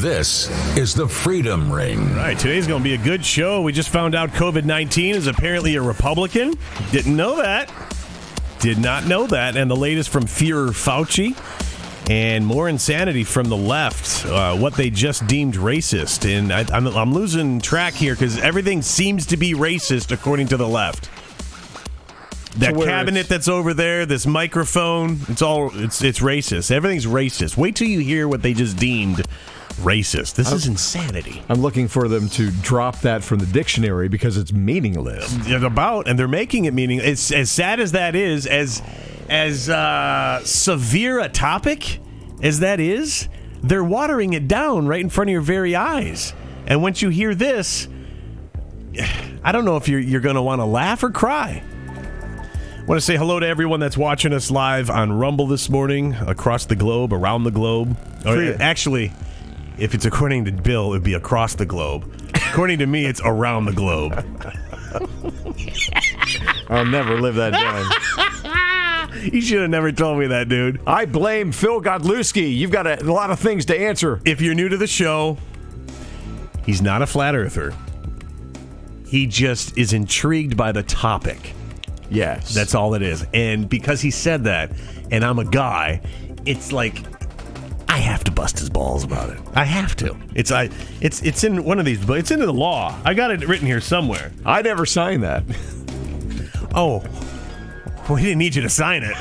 This is the Freedom Ring. All right, today's going to be a good show. We just found out COVID-19 is apparently a Republican. Didn't know that. Did not know that. And the latest from Führer Fauci. And more insanity from the left, what they just deemed racist. And I'm losing track here because everything seems to be racist according to the left. That cabinet that's over there, this microphone, it's racist. Everything's racist. Wait till you hear what they just deemed racist. This is insanity. I'm looking for them to drop that from the dictionary because it's meaningless. And they're making it meaningless. It's as sad as that is, as severe a topic as that is, they're watering it down right in front of your very eyes. And once you hear this, I don't know if you're going to want to laugh or cry. I want to say hello to everyone that's watching us live on Rumble this morning, across the globe, around the globe. Actually, if it's according to Bill, it would be across the globe. According to me, it's around the globe. I'll never live that down. You should have never told me that, dude. I blame Phil Godlewski. You've got a lot of things to answer. If you're new to the show, he's not a flat earther. He just is intrigued by the topic. Yes. That's all it is. And because he said that, and I'm a guy, it's like I have to bust his balls about it. I have to. It's in one of these, but it's in the law. I got it written here somewhere. I never signed that. Oh. We didn't need you to sign it.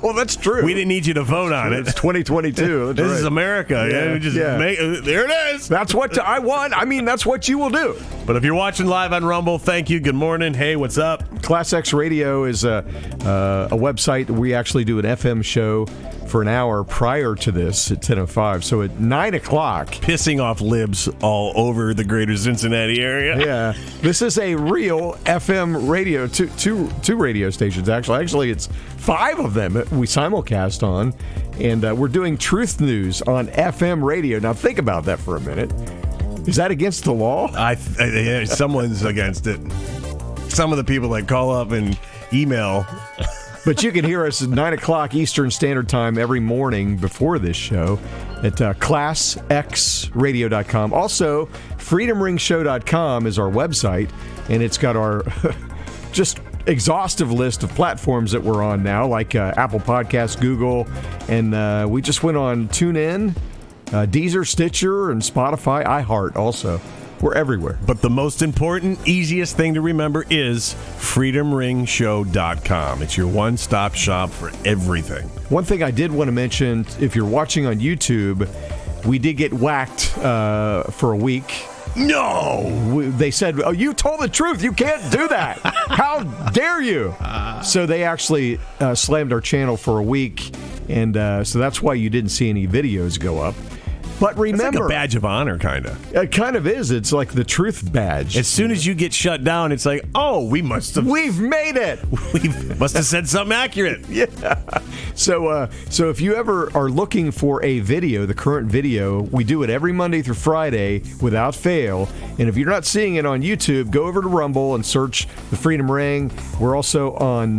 Well, that's true. We didn't need you to vote on it. It's 2022. This is America. Yeah. There it is. That's what I want. I mean, that's what you will do. But if you're watching live on Rumble, thank you. Good morning. Hey, what's up? ClassX Radio is a website. We actually do an FM show for an hour prior to this at 10:05. So at 9 o'clock. Pissing off libs all over the greater Cincinnati area. Yeah. This is a real FM radio, two radio stations, actually. Actually, it's 5 of them we simulcast on. And we're doing truth news on FM radio. Now, think about that for a minute. Is that against the law? Someone's against it. Some of the people that call up and email. But you can hear us at 9 o'clock Eastern Standard Time every morning before this show at ClassXradio.com. Also, freedomringshow.com is our website, and it's got our just exhaustive list of platforms that we're on now, like Apple Podcasts, Google, and we just went on TuneIn, Deezer, Stitcher, and Spotify, iHeart also. We're everywhere. But the most important, easiest thing to remember is freedomringshow.com. It's your one-stop shop for everything. One thing I did want to mention, if you're watching on YouTube, we did get whacked for a week. No! They said, oh, you told the truth. You can't do that. How dare you? So they actually slammed our channel for a week, and so that's why you didn't see any videos go up. But remember, it's like a badge of honor, kind of. It kind of is. It's like the truth badge. As soon as you get shut down, it's like, oh, we've made it. We must have said something accurate. Yeah. So if you ever are looking for a video, the current video, we do it every Monday through Friday without fail. And if you're not seeing it on YouTube, go over to Rumble and search the Freedom Ring. We're also on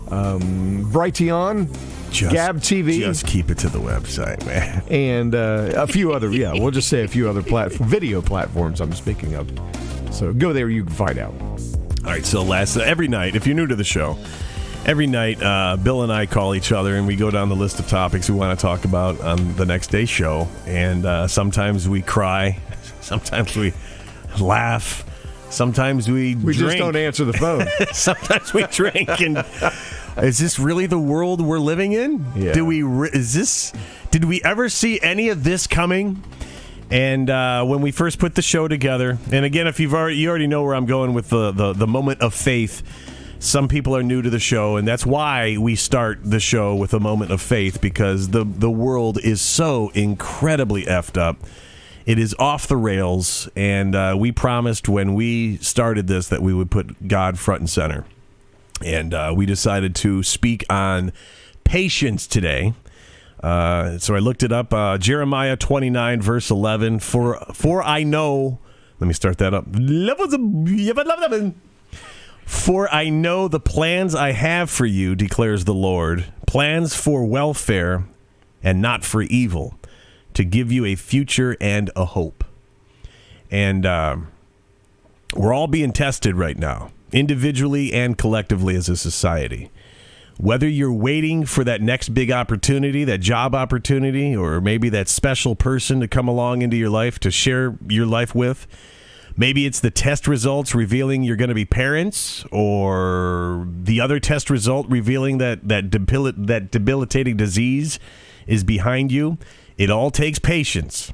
Brighteon. Gab TV. Just keep it to the website, man. And a few other, we'll just say a few other video platforms I'm speaking of. So go there, you can find out. All right, so every night, if you're new to the show, every night Bill and I call each other and we go down the list of topics we want to talk about on the next day's show. And sometimes we cry, sometimes we laugh, sometimes we drink. Just don't answer the phone. Sometimes we drink and... Is this really the world we're living in? Yeah. Did we ever see any of this coming? And when we first put the show together, and again, if you already know where I'm going with the moment of faith. Some people are new to the show, and that's why we start the show with a moment of faith, because the world is so incredibly effed up. It is off the rails, and we promised when we started this that we would put God front and center. And we decided to speak on patience today. So I looked it up. Jeremiah 29, verse 11. For I know... Let me start that up. For I know the plans I have for you, declares the Lord. Plans for welfare and not for evil, to give you a future and a hope. And we're all being tested right now, individually and collectively as a society. Whether you're waiting for that next big opportunity, that job opportunity, or maybe that special person to come along into your life to share your life with, maybe it's the test results revealing you're going to be parents, or the other test result revealing that debilitating disease is behind you. It all takes patience,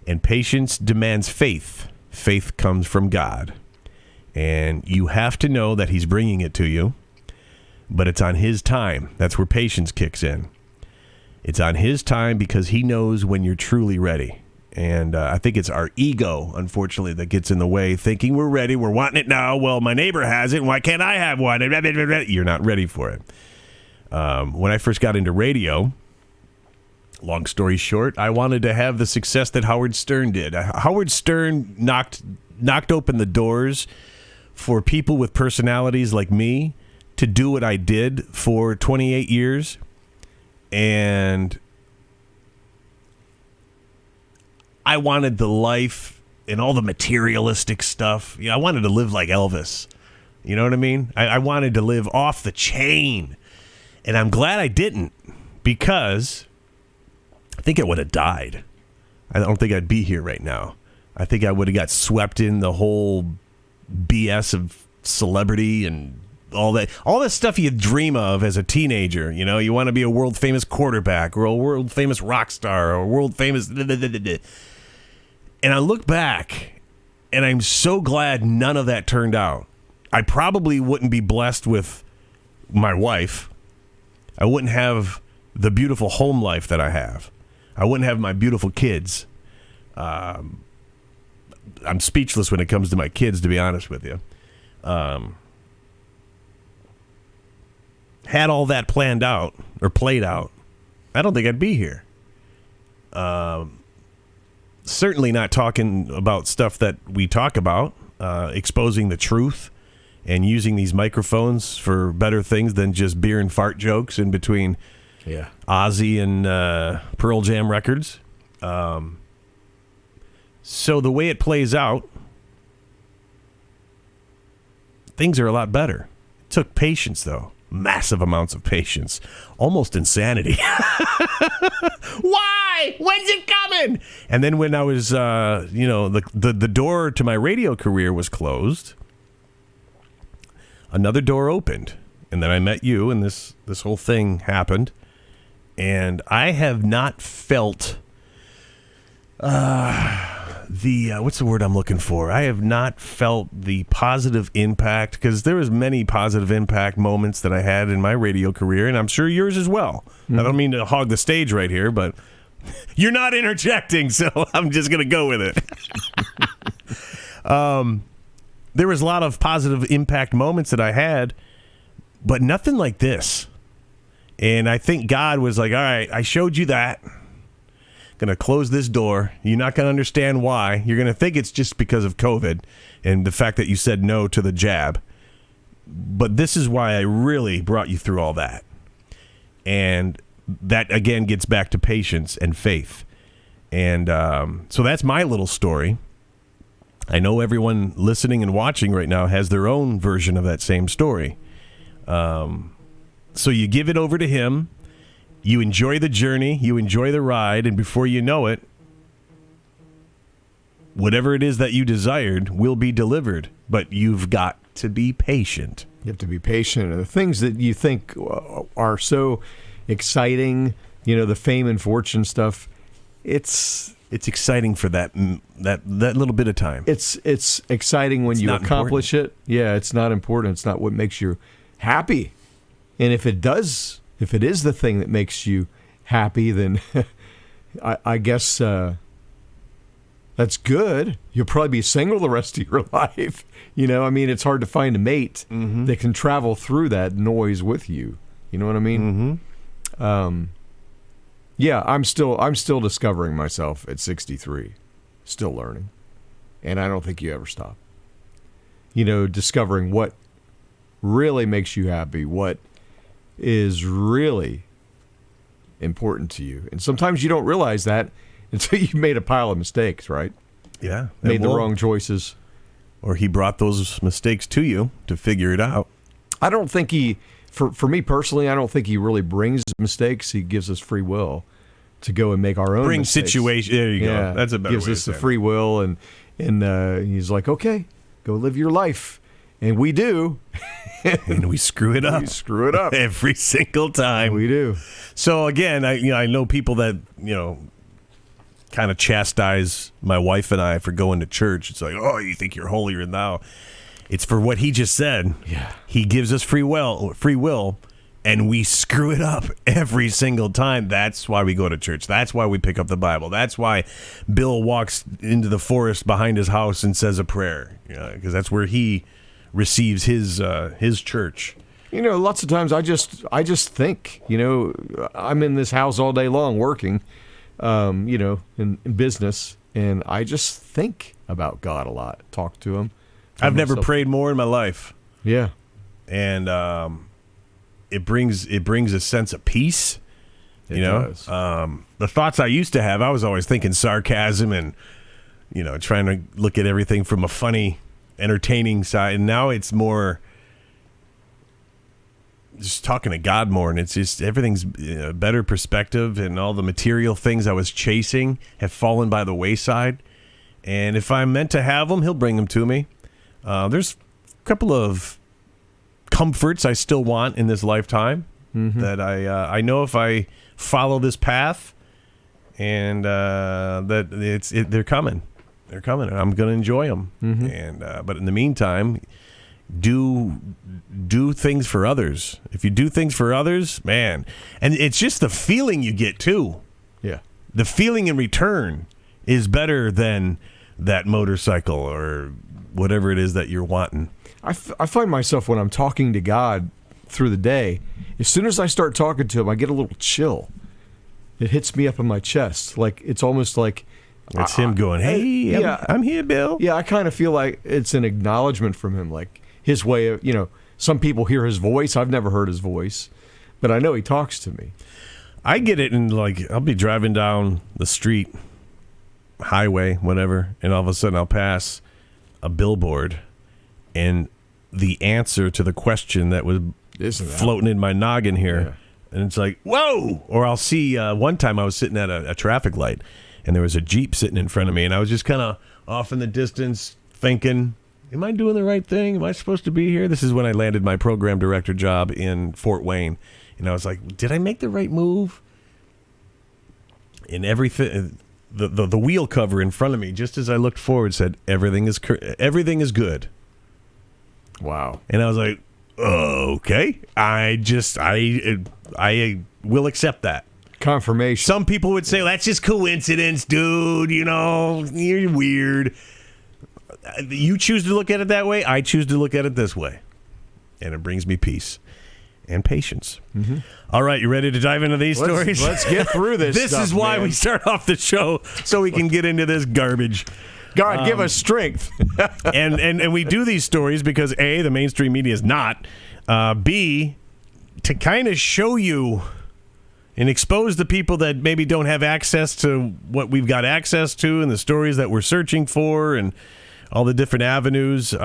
and patience demands faith. Faith comes from God, and you have to know that he's bringing it to you. But it's on his time. That's where patience kicks in. It's on his time because he knows when you're truly ready. And I think it's our ego, unfortunately, that gets in the way, thinking we're ready, we're wanting it now. Well, my neighbor has it, why can't I have one? You're not ready for it. When I first got into radio, long story short, I wanted to have the success that Howard Stern did. Howard Stern knocked open the doors for people with personalities like me to do what I did for 28 years. And I wanted the life and all the materialistic stuff. I wanted to live like Elvis. You know what I mean? I wanted to live off the chain. And I'm glad I didn't, because I think I would have died. I don't think I'd be here right now. I think I would have got swept in the whole BS of celebrity and all that stuff you dream of as a teenager. You want to be a world famous quarterback or a world famous rock star or a world famous. And I look back and I'm so glad none of that turned out. I probably wouldn't be blessed with my wife. I wouldn't have the beautiful home life that I have. I wouldn't have my beautiful kids. I'm speechless when it comes to my kids, to be honest with you. Had all that planned out or played out, I don't think I'd be here. Certainly not talking about stuff that we talk about, exposing the truth and using these microphones for better things than just beer and fart jokes in between Ozzy and Pearl Jam records. So the way it plays out, things are a lot better. It took patience, though. Massive amounts of patience. Almost insanity. Why? When's it coming? And then when I was, the door to my radio career was closed, another door opened. And then I met you, and this whole thing happened. And I have not felt what's the word I'm looking for? I have not felt the positive impact, because there was many positive impact moments that I had in my radio career, and I'm sure yours as well. Mm-hmm. I don't mean to hog the stage right here, but you're not interjecting, so I'm just going to go with it. There was a lot of positive impact moments that I had, but nothing like this. And I think God was like, all right, I showed you that. Going to close this door. You're not going to understand why. You're going to think it's just because of COVID and the fact that you said no to the jab. But this is why I really brought you through all that. And that, again, gets back to patience and faith. And so that's my little story. I know everyone listening and watching right now has their own version of that same story. So you give it over to him. You enjoy the journey, you enjoy the ride, and before you know it, whatever it is that you desired will be delivered. But you've got to be patient. You have to be patient. And the things that you think are so exciting, the fame and fortune stuff, it's exciting for that little bit of time. It's exciting when you accomplish it. Yeah, it's not important. It's not what makes you happy. And if it is the thing that makes you happy, then I guess that's good. You'll probably be single the rest of your life. It's hard to find a mate that can travel through that noise with you. You know what I mean? Mm-hmm. Yeah, I'm still discovering myself at 63, still learning, and I don't think you ever stop. Discovering what really makes you happy, what is really important to you. And sometimes you don't realize that until you made a pile of mistakes, right? Yeah. Made the wrong choices. Or he brought those mistakes to you to figure it out. I don't think for me personally, I don't think he really brings mistakes. He gives us free will to go and make our own mistakes. Situation. There you go. That's a better way to say it. Gives us the free will, and he's like, okay, go live your life. And we do. And we screw it up. We screw it up. Every single time. We do. So again, I know people that, kind of chastise my wife and I for going to church. It's like, oh, you think you're holier than thou. It's for what he just said. Yeah. He gives us free will, and we screw it up every single time. That's why we go to church. That's why we pick up the Bible. That's why Bill walks into the forest behind his house and says a prayer, because that's where he receives his church. Lots of times I just think, I'm in this house all day long working, in business, and I just think about God a lot, talk to him. I've never prayed more in my life. Yeah. And it brings a sense of peace. It does. The thoughts I used to have, I was always thinking sarcasm and, trying to look at everything from a funny, entertaining side. And now it's more just talking to God more. And it's just everything's a better perspective, and all the material things I was chasing have fallen by the wayside. And if I'm meant to have them, he'll bring them to me. There's a couple of comforts I still want in this lifetime that I know if I follow this path, and that they're coming, and I'm going to enjoy them. And but in the meantime, do things for others. If you do things for others, man, and it's just the feeling you get too. Yeah, the feeling in return is better than that motorcycle or whatever it is that you're wanting. I find myself when I'm talking to God through the day, as soon as I start talking to him, I get a little chill. It hits me up in my chest. Like, it's almost like it's him going, hey, I'm here, Bill. Yeah, I kind of feel like it's an acknowledgement from him, like his way of, some people hear his voice. I've never heard his voice, but I know he talks to me. I get it, and I'll be driving down the street, highway, whatever, and all of a sudden I'll pass a billboard, and the answer to the question that was floating in my noggin here, and it's like, whoa! Or I'll see, one time I was sitting at a traffic light, and there was a Jeep sitting in front of me, and I was just kind of off in the distance thinking, am I doing the right thing? Am I supposed to be here? This is when I landed my program director job in Fort Wayne, and I was like, did I make the right move? And everything... The wheel cover in front of me, just as I looked forward, said everything is good. Wow. And I was like, okay, I will accept that confirmation. Some people would say, that's just coincidence, dude. You're weird. You choose to look at it that way. I choose to look at it this way, and it brings me peace and patience. All right, you ready to dive into these stories? Let's get through this. This stuff, is why man. we start off the show, so we can get into this garbage. God, give us strength. and we do these stories because A, the mainstream media is not. B, to kind of show you and expose the people that maybe don't have access to what we've got access to and the stories that we're searching for and all the different avenues.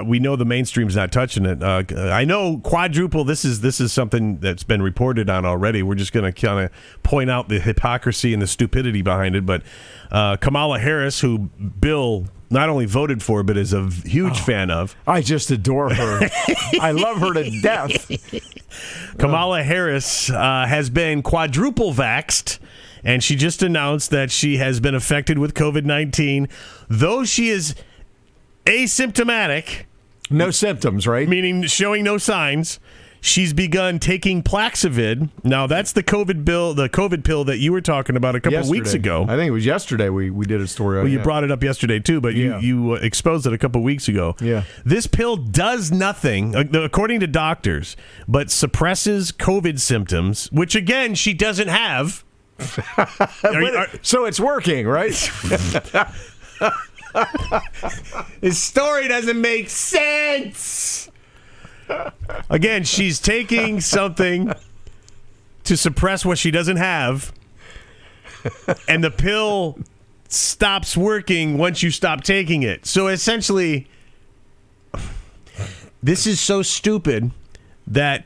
We know the mainstream's not touching it. I know quadruple. This is something that's been reported on already. We're just going to kind of point out the hypocrisy and the stupidity behind it. But Kamala Harris, who Bill not only voted for, but is a huge fan of. I just adore her. I love her to death. Kamala Harris has been quadruple vaxxed, and she just announced that she has been affected with COVID-19, though she is asymptomatic. No symptoms, right? Meaning showing no signs. She's begun taking Plaxavid. Now, that's the COVID pill that you were talking about a couple weeks ago. I think it was yesterday we did a story on it. Well, you brought it up yesterday, too, but you exposed it a couple weeks ago. Yeah. This pill does nothing, according to doctors, but suppresses COVID symptoms, which, again, she doesn't have. So it's working, right? This story doesn't make sense. Again, she's taking something to suppress what she doesn't have, and the pill stops working once you stop taking it. So essentially, this is so stupid that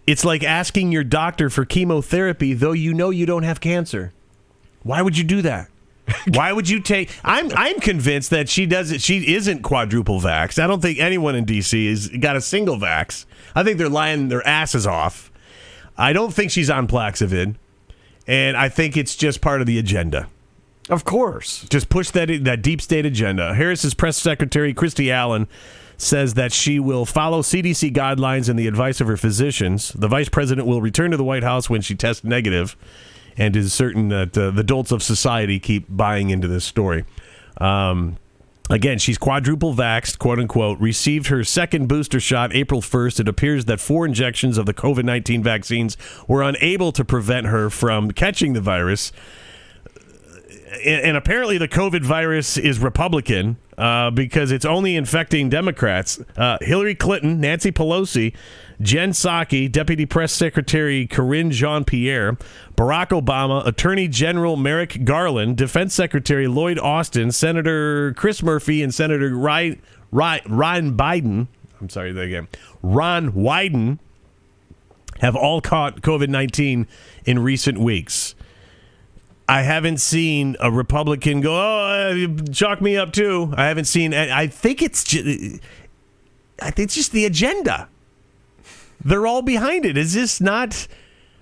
it's like asking your doctor for chemotherapy, though you know you don't have cancer. Why would you do that? Why would you take? I'm convinced that she doesn't. She isn't quadruple vaxxed. I don't think anyone in D.C. has got a single vax. I think they're lying their asses off. I don't think she's on Plaxavid, and I think it's just part of the agenda. Of course, just push that deep state agenda. Harris's press secretary Christy Allen says that she will follow CDC guidelines and the advice of her physicians. The vice president will return to the White House when she tests negative, and is certain that the dolts of society keep buying into this story. Again, she's quadruple vaxxed, quote unquote, received her second booster shot April 1st. It appears that 4 injections of the COVID-19 vaccines were unable to prevent her from catching the virus. And apparently the COVID virus is Republican because it's only infecting Democrats. Hillary Clinton, Nancy Pelosi, Jen Psaki, Deputy Press Secretary Karine Jean-Pierre, Barack Obama, Attorney General Merrick Garland, Defense Secretary Lloyd Austin, Senator Chris Murphy, and Senator Ron Wyden have all caught COVID-19 in recent weeks. I haven't seen a Republican go, chalk me up too. I haven't seen. I think it's just the agenda. They're all behind it. Is this not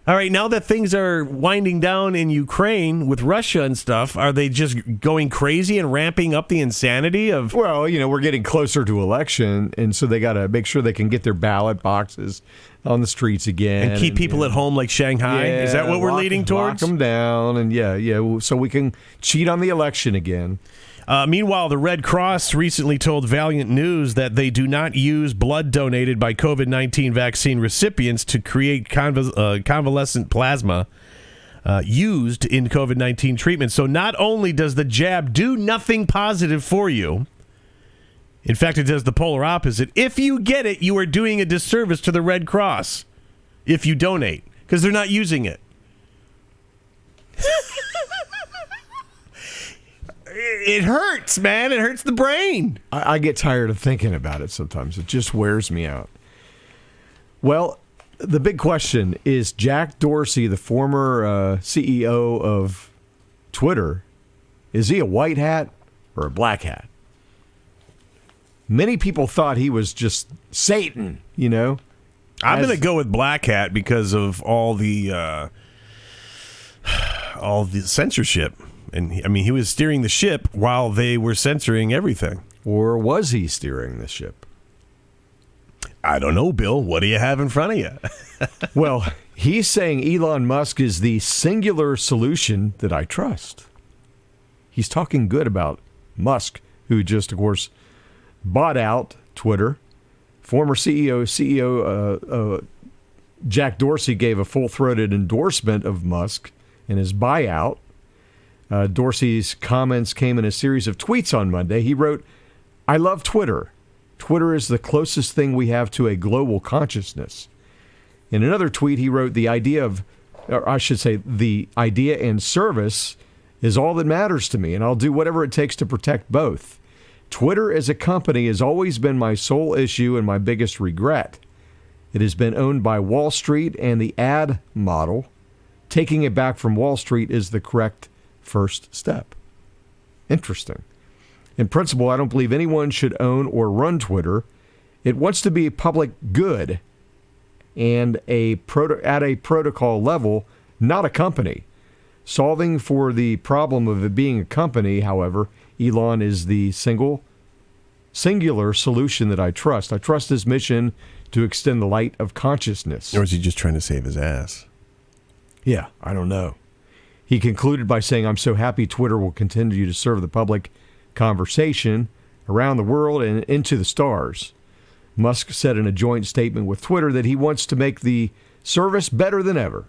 all right? Now that things are winding down in Ukraine with Russia and stuff, are they just going crazy and ramping up the insanity of? Well, we're getting closer to election, and so they got to make sure they can get their ballot boxes on the streets again and keep people at home like Shanghai. Yeah, is that what we're leading towards? Lock them down, and so we can cheat on the election again. Meanwhile, the Red Cross recently told Valiant News that they do not use blood donated by COVID-19 vaccine recipients to create convalescent plasma used in COVID-19 treatment. So not only does the jab do nothing positive for you, in fact, it does the polar opposite. If you get it, you are doing a disservice to the Red Cross if you donate, because they're not using it. It hurts, man. It hurts the brain. I get tired of thinking about it sometimes. It just wears me out. Well, the big question is Jack Dorsey, the former CEO of Twitter, is he a white hat or a black hat? Many people thought he was just Satan, I'm going to go with black hat because of all the censorship. And he was steering the ship while they were censoring everything. Or was he steering the ship? I don't know, Bill. What do you have in front of you? Well, he's saying Elon Musk is the singular solution that I trust. He's talking good about Musk, who just, of course, bought out Twitter. Former CEO Jack Dorsey gave a full-throated endorsement of Musk in his buyout. Dorsey's comments came in a series of tweets on Monday. He wrote, "I love Twitter. Twitter is the closest thing we have to a global consciousness." In another tweet, he wrote, the idea and service is all that matters to me, and I'll do whatever it takes to protect both. Twitter as a company has always been my sole issue and my biggest regret. It has been owned by Wall Street and the ad model. Taking it back from Wall Street is the correct first step. Interesting. In principle, I don't believe anyone should own or run Twitter. It wants to be a public good and at a protocol level, not a company. Solving for the problem of it being a company, however, Elon is the singular solution that I trust. I trust his mission to extend the light of consciousness. Or is he just trying to save his ass? Yeah, I don't know. He concluded by saying, "I'm so happy Twitter will continue to serve the public conversation around the world and into the stars." Musk said in a joint statement with Twitter that he wants to make the service better than ever.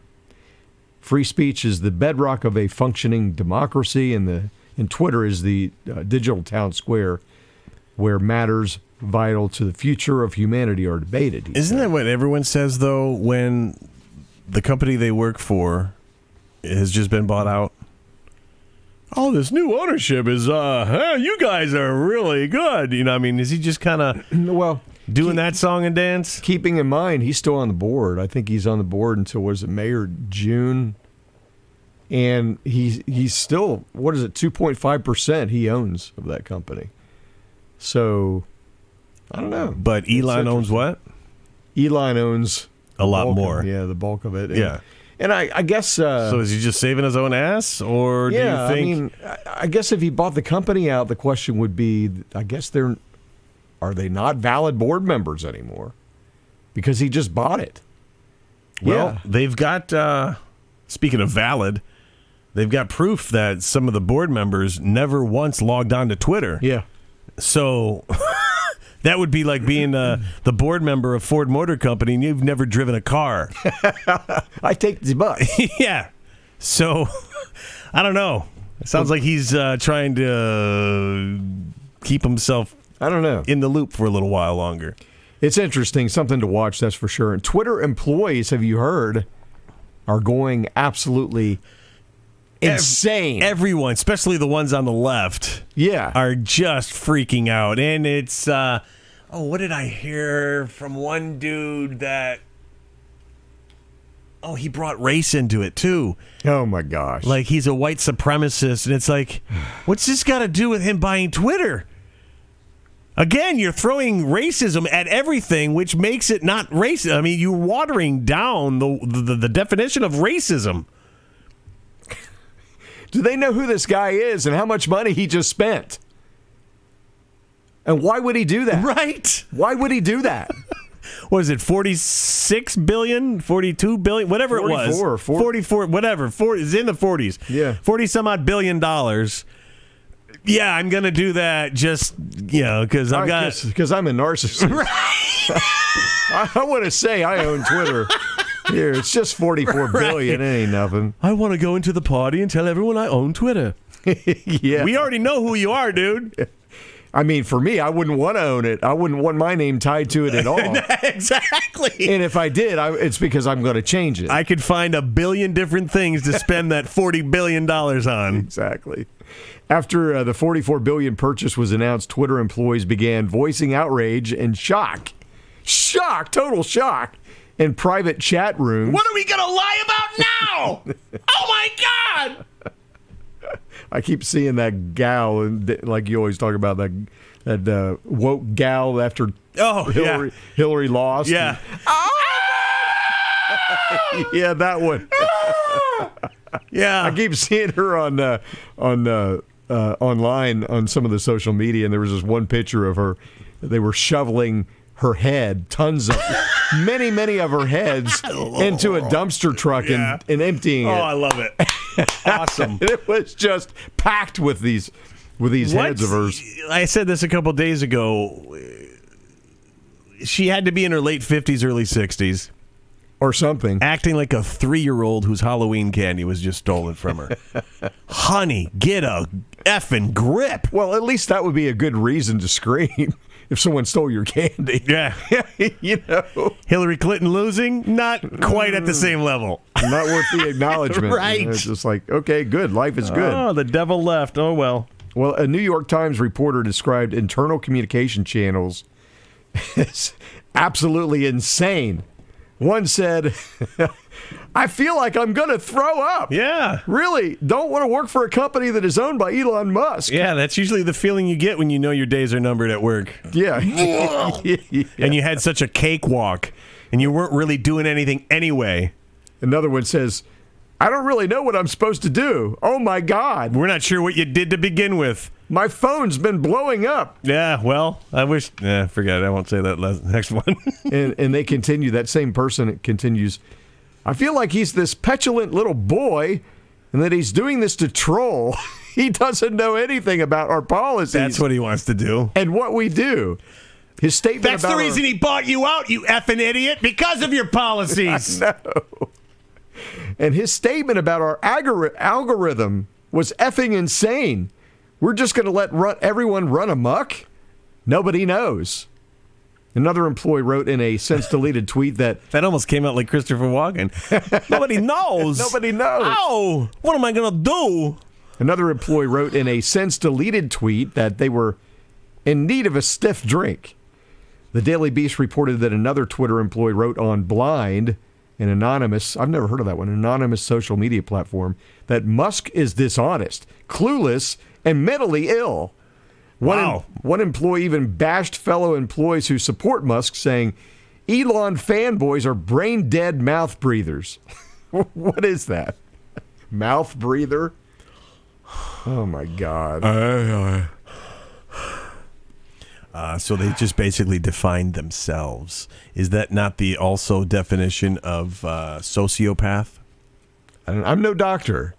Free speech is the bedrock of a functioning democracy, and Twitter is the digital town square where matters vital to the future of humanity are debated. Isn't that what everyone says, though, when the company they work for has just been bought out? oh, this new ownership is, you guys are really good. You know, I mean, is he just kind of doing that song and dance? Keeping in mind, he's still on the board. I think he's on the board until, was it May or June? And he's still, 2.5% he owns of that company. So, I don't know. But Elon owns what? Elon owns a lot more. The bulk of it. Yeah. And I guess... so is he just saving his own ass? Or do you think... I mean, I guess if he bought the company out, the question would be, I guess are they not valid board members anymore? Because he just bought it. Well, they've got, speaking of valid, they've got proof that some of the board members never once logged on to Twitter. Yeah. So that would be like being the board member of Ford Motor Company and you've never driven a car. I take the bus. Yeah. So, I don't know. It sounds like he's trying to keep himself in the loop for a little while longer. It's interesting. Something to watch, that's for sure. And Twitter employees, have you heard, are going absolutely insane. Everyone, especially the ones on the left, are just freaking out. And it's, what did I hear from one dude that, he brought race into it too. Oh my gosh. Like he's a white supremacist. And it's like, what's this got to do with him buying Twitter? Again, you're throwing racism at everything, which makes it not racist. I mean, you're watering down the definition of racism. Do they know who this guy is and how much money he just spent? And why would he do that? Right. Why would he do that? What is it, 46 billion, 42 billion, whatever 44, it was. 44, whatever. It's in the 40s. Yeah. 40 some odd $1 billion. Yeah, I'm going to do that just, because I'm a narcissist. Right. I want to say I own Twitter. Here, it's just 44 billion. It ain't nothing. I want to go into the party and tell everyone I own Twitter. Yeah. We already know who you are, dude. I mean, for me, I wouldn't want to own it. I wouldn't want my name tied to it at all. Exactly. And if I did, it's because I'm going to change it. I could find 1 billion different things to spend that $40 billion on. Exactly. After the $44 billion purchase was announced, Twitter employees began voicing outrage and shock. Total shock. In private chat rooms. What are we going to lie about now? Oh, my God! I keep seeing that gal, like you always talk about, that woke gal after Hillary lost. Yeah. Yeah, that one. Yeah. I keep seeing her on online on some of the social media, and there was this one picture of her. They were shoveling her head, tons of, many of her heads into a dumpster truck and emptying it. Oh, I love it. Awesome. It was just packed with these heads of hers. I said this a couple days ago. She had to be in her late 50s, early 60s. Or something. Acting like a 3-year-old whose Halloween candy was just stolen from her. Honey, get a effing grip. Well, at least that would be a good reason to scream if someone stole your candy. Yeah. Hillary Clinton losing, not quite at the same level. Not worth the acknowledgement. Right. It's just like, okay, good. Life is good. Oh, the devil left. Oh, well. Well, a New York Times reporter described internal communication channels as absolutely insane. One said, I feel like I'm going to throw up. Yeah. Really? Don't want to work for a company that is owned by Elon Musk. Yeah, that's usually the feeling you get when you know your days are numbered at work. Yeah. And you had such a cakewalk, and you weren't really doing anything anyway. Another one says, I don't really know what I'm supposed to do. Oh, my God. We're not sure what you did to begin with. My phone's been blowing up. Yeah, well, I wish... forget it. I won't say that next one. and they continue. That same person continues, I feel like he's this petulant little boy and that he's doing this to troll. He doesn't know anything about our policies. That's what he wants to do. And what we do. His statement That's the reason he bought you out, you effing idiot, because of your policies. I know. And his statement about our algorithm was effing insane. We're just going to let everyone run amok? Nobody knows. Another employee wrote in a since-deleted tweet that almost came out like Christopher Walken. Nobody knows. Nobody knows. Oh, what am I going to do? Another employee wrote in a since-deleted tweet that they were in need of a stiff drink. The Daily Beast reported that another Twitter employee wrote on Blind, an anonymous, I've never heard of that one, anonymous social media platform, that Musk is dishonest, clueless, and mentally ill. One employee even bashed fellow employees who support Musk, saying, Elon fanboys are brain-dead mouth breathers. What is that? Mouth breather? Oh, my God. So they just basically defined themselves. Is that not the also definition of sociopath? I'm no doctor.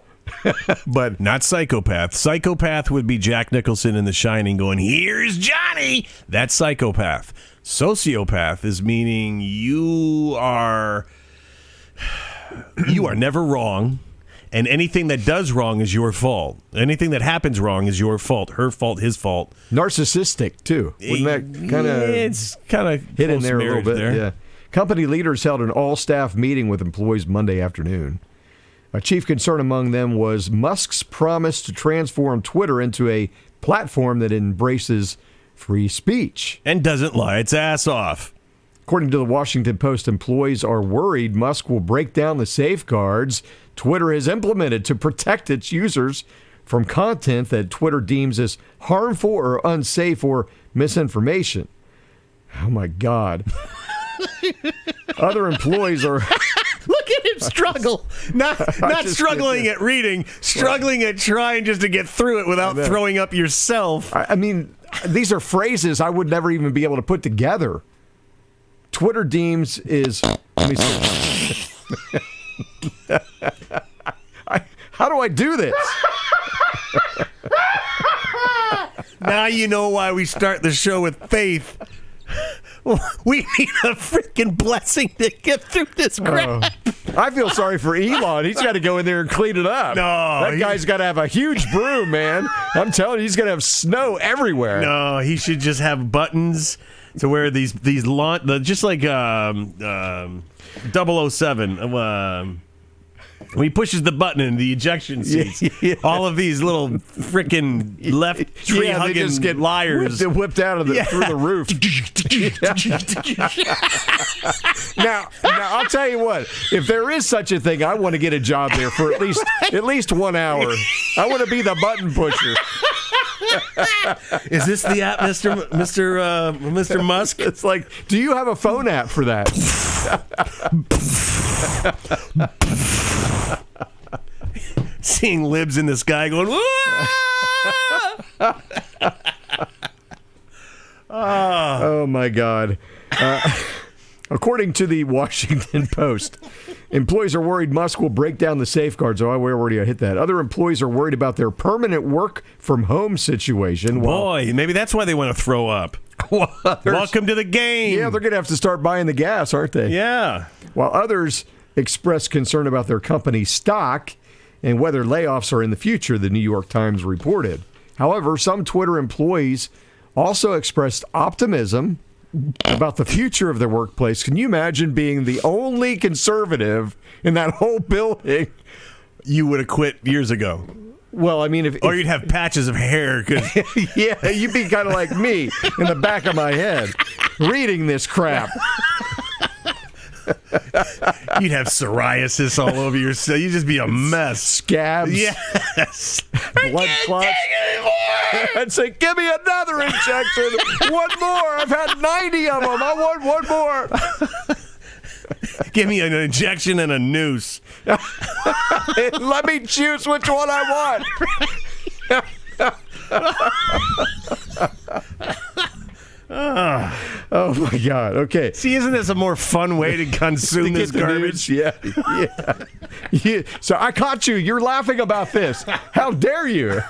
But not psychopath. Psychopath would be Jack Nicholson in The Shining going, here's Johnny. That's psychopath. Sociopath is meaning you are never wrong, and anything that does wrong is your fault. Anything that happens wrong is your fault. Her fault, his fault. Narcissistic, too. Wouldn't that kind of... It's kind of hit in there a little bit. There. Yeah. Company leaders held an all-staff meeting with employees Monday afternoon. A chief concern among them was Musk's promise to transform Twitter into a platform that embraces free speech. And doesn't lie its ass off. According to the Washington Post, employees are worried Musk will break down the safeguards Twitter has implemented to protect its users from content that Twitter deems as harmful or unsafe or misinformation. Oh, my God. Other employees are... Look at him struggle. Not struggling at reading, struggling at trying just to get through it without throwing up yourself. I mean, these are phrases I would never even be able to put together. Twitter deems is... Let me see. How do I do this? Now you know why we start the show with faith. We need a freaking blessing to get through this crap. I feel sorry for Elon. He's got to go in there and clean it up. No, that guy's got to have a huge broom, man. I'm telling you, he's going to have snow everywhere. No, he should just have buttons to wear these just like 007. When he pushes the button in the ejection seats, all of these little freaking left tree hugging liars whipped out of through the roof. Now I'll tell you what. If there is such a thing, I want to get a job there for at least 1 hour. I want to be the button pusher. Is this the app, Mr. Musk? It's like, do you have a phone app for that? Seeing libs in the sky going, oh my God. According to the Washington Post, employees are worried Musk will break down the safeguards. Oh, we already hit that. Other employees are worried about their permanent work from home situation. Boy, maybe that's why they want to throw up. Welcome to the game. Yeah, they're going to have to start buying the gas, aren't they? Yeah. While others express concern about their company's stock and whether layoffs are in the future, the New York Times reported. However, some Twitter employees also expressed optimism about the future of their workplace. Can you imagine being the only conservative in that whole building? You would have quit years ago. Well, I mean, or you'd have patches of hair. Yeah, you'd be kind of like me in the back of my head reading this crap. You'd have psoriasis all over yourself. You'd just be a mess. Scabs. Yes. Blood clots. I'd say, give me another injection. One more. I've had 90 of them. I want one more. Give me an injection and a noose. Let me choose which one I want. Oh my God. Okay. See, isn't this a more fun way to consume this garbage? Yeah. So I caught you. You're laughing about this. How dare you?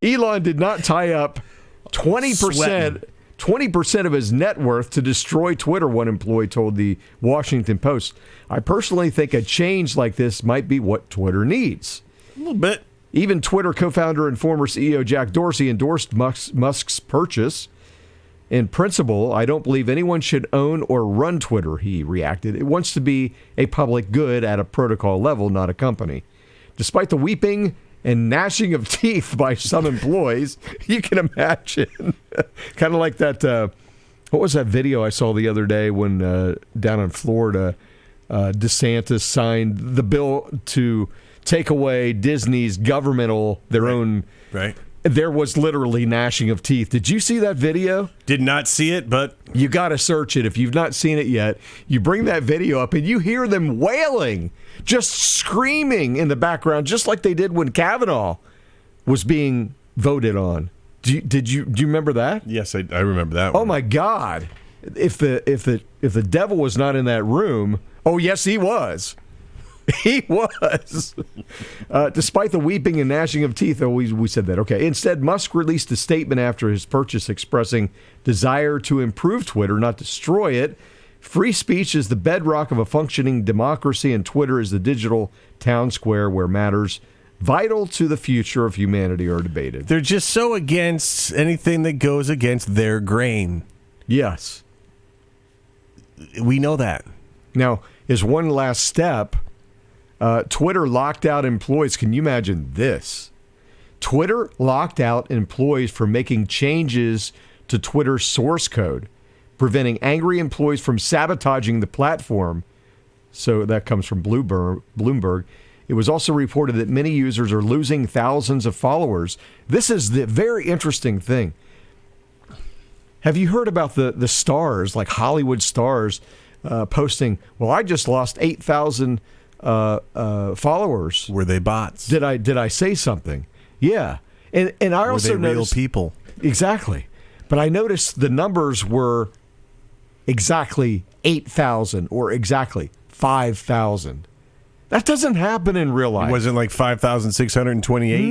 Elon did not tie up 20% of his net worth to destroy Twitter, one employee told the Washington Post. I personally think a change like this might be what Twitter needs. A little bit. Even Twitter co-founder and former CEO Jack Dorsey endorsed Musk's purchase. In principle, I don't believe anyone should own or run Twitter, he reacted. It wants to be a public good at a protocol level, not a company. Despite the weeping and gnashing of teeth by some employees, you can imagine. Kind of like that, what was that video I saw the other day when down in Florida, DeSantis signed the bill to take away Disney's their own. Right. There was literally gnashing of teeth. Did you see that video? Did not see it, but you got to search it if you've not seen it yet. You bring that video up and you hear them wailing, just screaming in the background, just like they did when Kavanaugh was being voted on. Do you remember that? Yes, I remember that one. Oh my God! If the devil was not in that room, oh yes, he was. He was. Despite the weeping and gnashing of teeth, we said that. Okay. Instead, Musk released a statement after his purchase expressing desire to improve Twitter, not destroy it. Free speech is the bedrock of a functioning democracy, and Twitter is the digital town square where matters vital to the future of humanity are debated. They're just so against anything that goes against their grain. Yes. We know that. Now, as one last step, Twitter locked out employees. Can you imagine this? Twitter locked out employees for making changes to Twitter's source code, preventing angry employees from sabotaging the platform. So that comes from Bloomberg. It was also reported that many users are losing thousands of followers. This is the very interesting thing. Have you heard about the stars, like Hollywood stars, posting, well, I just lost 8,000 followers. Were they bots? Did I say something? Yeah. And I also noticed real people. Exactly. But I noticed the numbers were exactly 8,000 or exactly 5,000. That doesn't happen in real life. It wasn't like 5,628?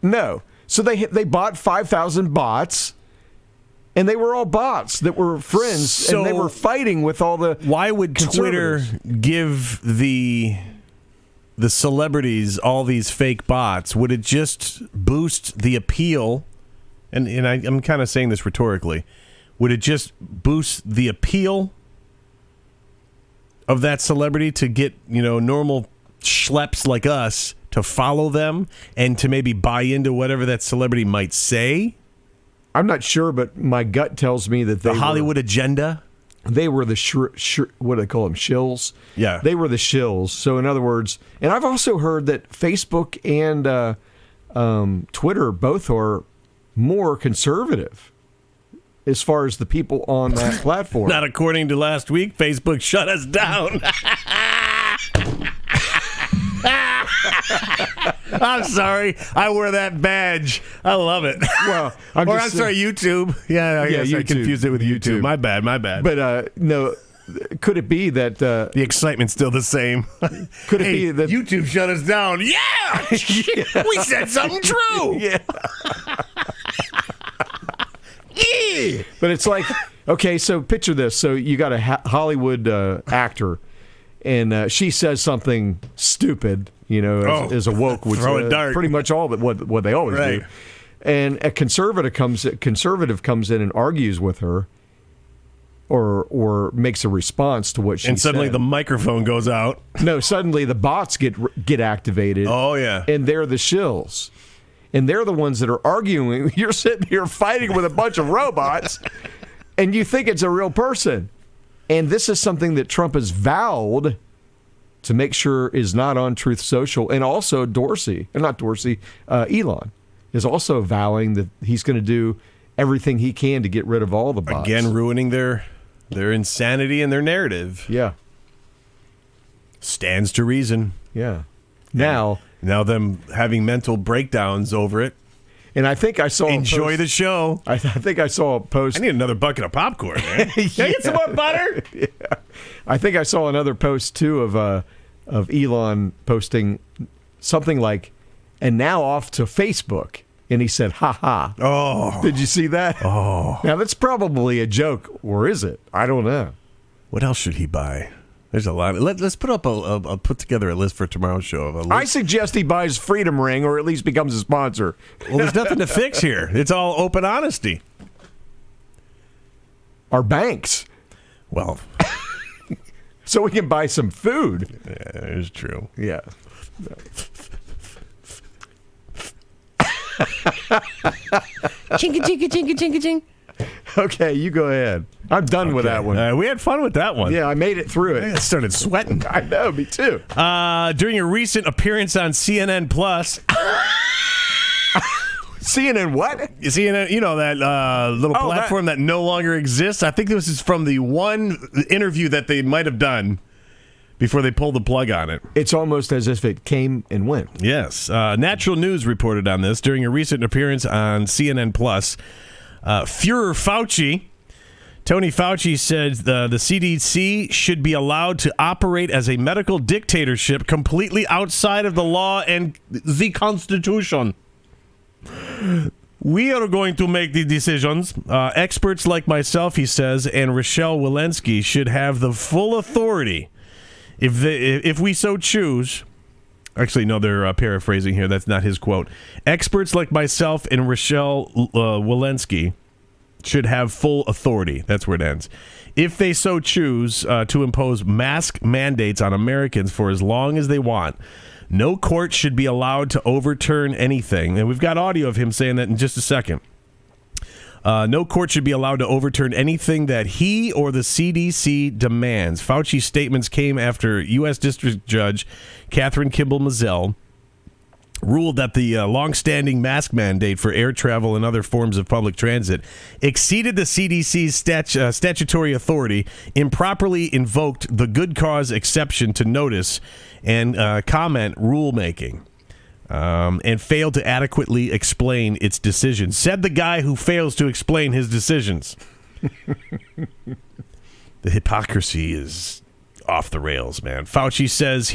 No. So they bought 5,000 bots, and they were all bots that were friends, and they were fighting with all the Why would Twitter give the celebrities all these fake bots? Would it just boost the appeal? And I'm kind of saying this rhetorically. Would it just boost the appeal of that celebrity to get, normal schleps like us to follow them and to maybe buy into whatever that celebrity might say? I'm not sure, but my gut tells me that the Hollywood agenda. They were the what do they call them? Shills. Yeah, they were the shills. So in other words, and I've also heard that Facebook and Twitter both are more conservative as far as the people on that platform. Not according to last week. Facebook shut us down. I'm sorry. I wear that badge. I love it. Well, I'm sorry, YouTube. Yeah, I guess YouTube. I confused it with YouTube. My bad. But no, could it be that the excitement's still the same? Could it be that YouTube shut us down? Yeah, we said something true. Yeah. But it's like, okay, so picture this. So you got a Hollywood actor, and she says something stupid, as a woke would throw a dart. Pretty much all that what they always do. And a conservative comes in and argues with her, or makes a response to what she said. And suddenly the microphone goes out. No, suddenly the bots get activated. Oh yeah, and they're the shills. And they're the ones that are arguing. You're sitting here fighting with a bunch of robots, and you think it's a real person. And this is something that Trump has vowed to make sure is not on Truth Social. And also Elon is also vowing that he's going to do everything he can to get rid of all the bots. Again, ruining their insanity and their narrative. Yeah. Stands to reason. Yeah. Now them having mental breakdowns over it. And I think I saw Enjoy the show. I think I saw a post. I need another bucket of popcorn, man. Can I get some more butter? Yeah. I think I saw another post, too, of Elon posting something like, and now off to Facebook. And he said, ha ha. Oh. Did you see that? Oh. Now, that's probably a joke, or is it? I don't know. What else should he buy? There's a lot. Let's put up put together a list for tomorrow's show. I suggest he buys Freedom Ring, or at least becomes a sponsor. Well, there's nothing to fix here. It's all open honesty. Our banks. Well, so we can buy some food. Yeah, it's true. Yeah. Chinka, chinka, chinka, chinka, chink. Okay, you go ahead. I'm done with that one. We had fun with that one. Yeah, I made it through it. I started sweating. I know, me too. During a recent appearance on CNN Plus. CNN what? CNN, you know, that little platform that no longer exists. I think this is from the one interview that they might have done before they pulled the plug on it. It's almost as if it came and went. Yes. Natural News reported on this during a recent appearance on CNN Plus. Führer Fauci, Tony Fauci said the CDC should be allowed to operate as a medical dictatorship completely outside of the law and the Constitution. We are going to make the decisions. Experts like myself, he says, and Rochelle Walensky should have the full authority if we so choose. Actually, no, they're paraphrasing here. That's not his quote. Experts like myself and Rochelle Walensky should have full authority. That's where it ends. If they so choose to impose mask mandates on Americans for as long as they want, no court should be allowed to overturn anything. And we've got audio of him saying that in just a second. No court should be allowed to overturn anything that he or the CDC demands. Fauci's statements came after U.S. District Judge Catherine Kimball Mizell ruled that the long-standing mask mandate for air travel and other forms of public transit exceeded the CDC's statutory authority, improperly invoked the good cause exception to notice and comment rulemaking. And failed to adequately explain its decisions. Said the guy who fails to explain his decisions. The hypocrisy is off the rails, man. Fauci says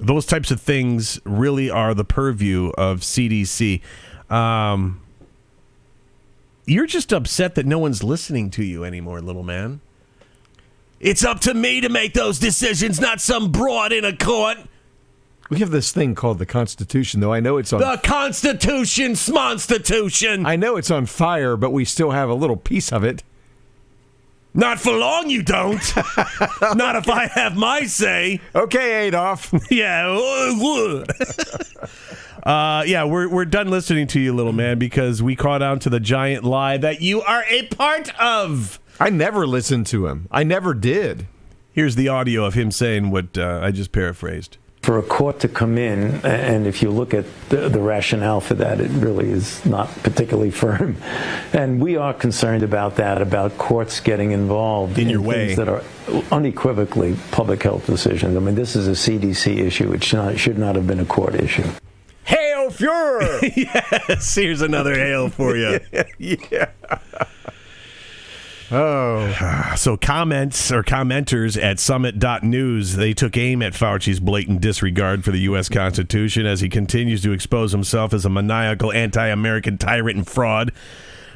those types of things really are the purview of CDC. You're just upset that no one's listening to you anymore, little man. It's up to me to make those decisions, not some broad in a court. We have this thing called the Constitution, though. I know it's on... The Constitution, Smonstitution! I know it's on fire, but we still have a little piece of it. Not for long, you don't. Not if I have my say. Okay, Adolf. Yeah. We're done listening to you, little man, because we caught on to the giant lie that you are a part of. I never listened to him. I never did. Here's the audio of him saying what I just paraphrased. For a court to come in, and if you look at the rationale for that, it really is not particularly firm. And we are concerned about that, about courts getting involved in your way. Things that are unequivocally public health decisions. I mean, this is a CDC issue. It should not have been a court issue. Hail Führer! Yes, here's another hail for you. Yeah. Oh. So commenters at summit.news, they took aim at Fauci's blatant disregard for the U.S. Constitution as he continues to expose himself as a maniacal anti-American tyrant and fraud.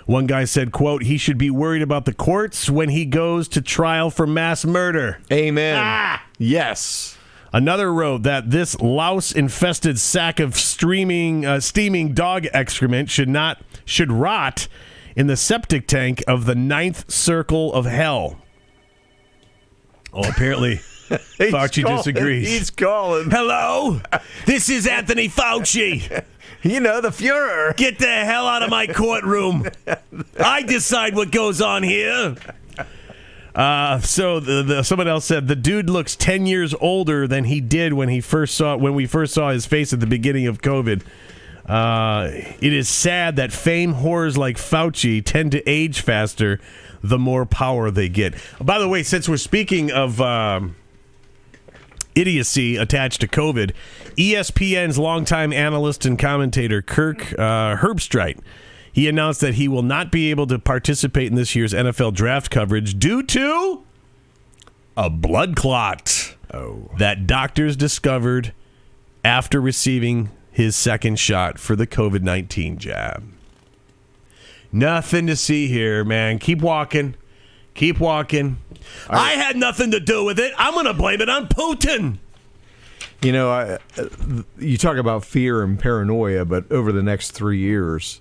One guy said, quote, he should be worried about the courts when he goes to trial for mass murder. Amen. Yes. Another wrote that this louse-infested sack of steaming dog excrement should rot in the septic tank of the ninth circle of hell. Oh, apparently Fauci disagrees. He's calling. Hello? This is Anthony Fauci. You know, the Führer. Get the hell out of my courtroom. I decide what goes on here. So someone else said the dude looks 10 years older than he did when we first saw his face at the beginning of COVID. It is sad that fame whores like Fauci tend to age faster the more power they get. By the way, since we're speaking of idiocy attached to COVID, ESPN's longtime analyst and commentator Kirk Herbstreit, he announced that he will not be able to participate in this year's NFL draft coverage due to a blood clot that doctors discovered after receiving his second shot for the COVID-19 jab. Nothing to see here, man. Keep walking. Keep walking. I had nothing to do with it. I'm going to blame it on Putin. You know, you talk about fear and paranoia, but over the next 3 years,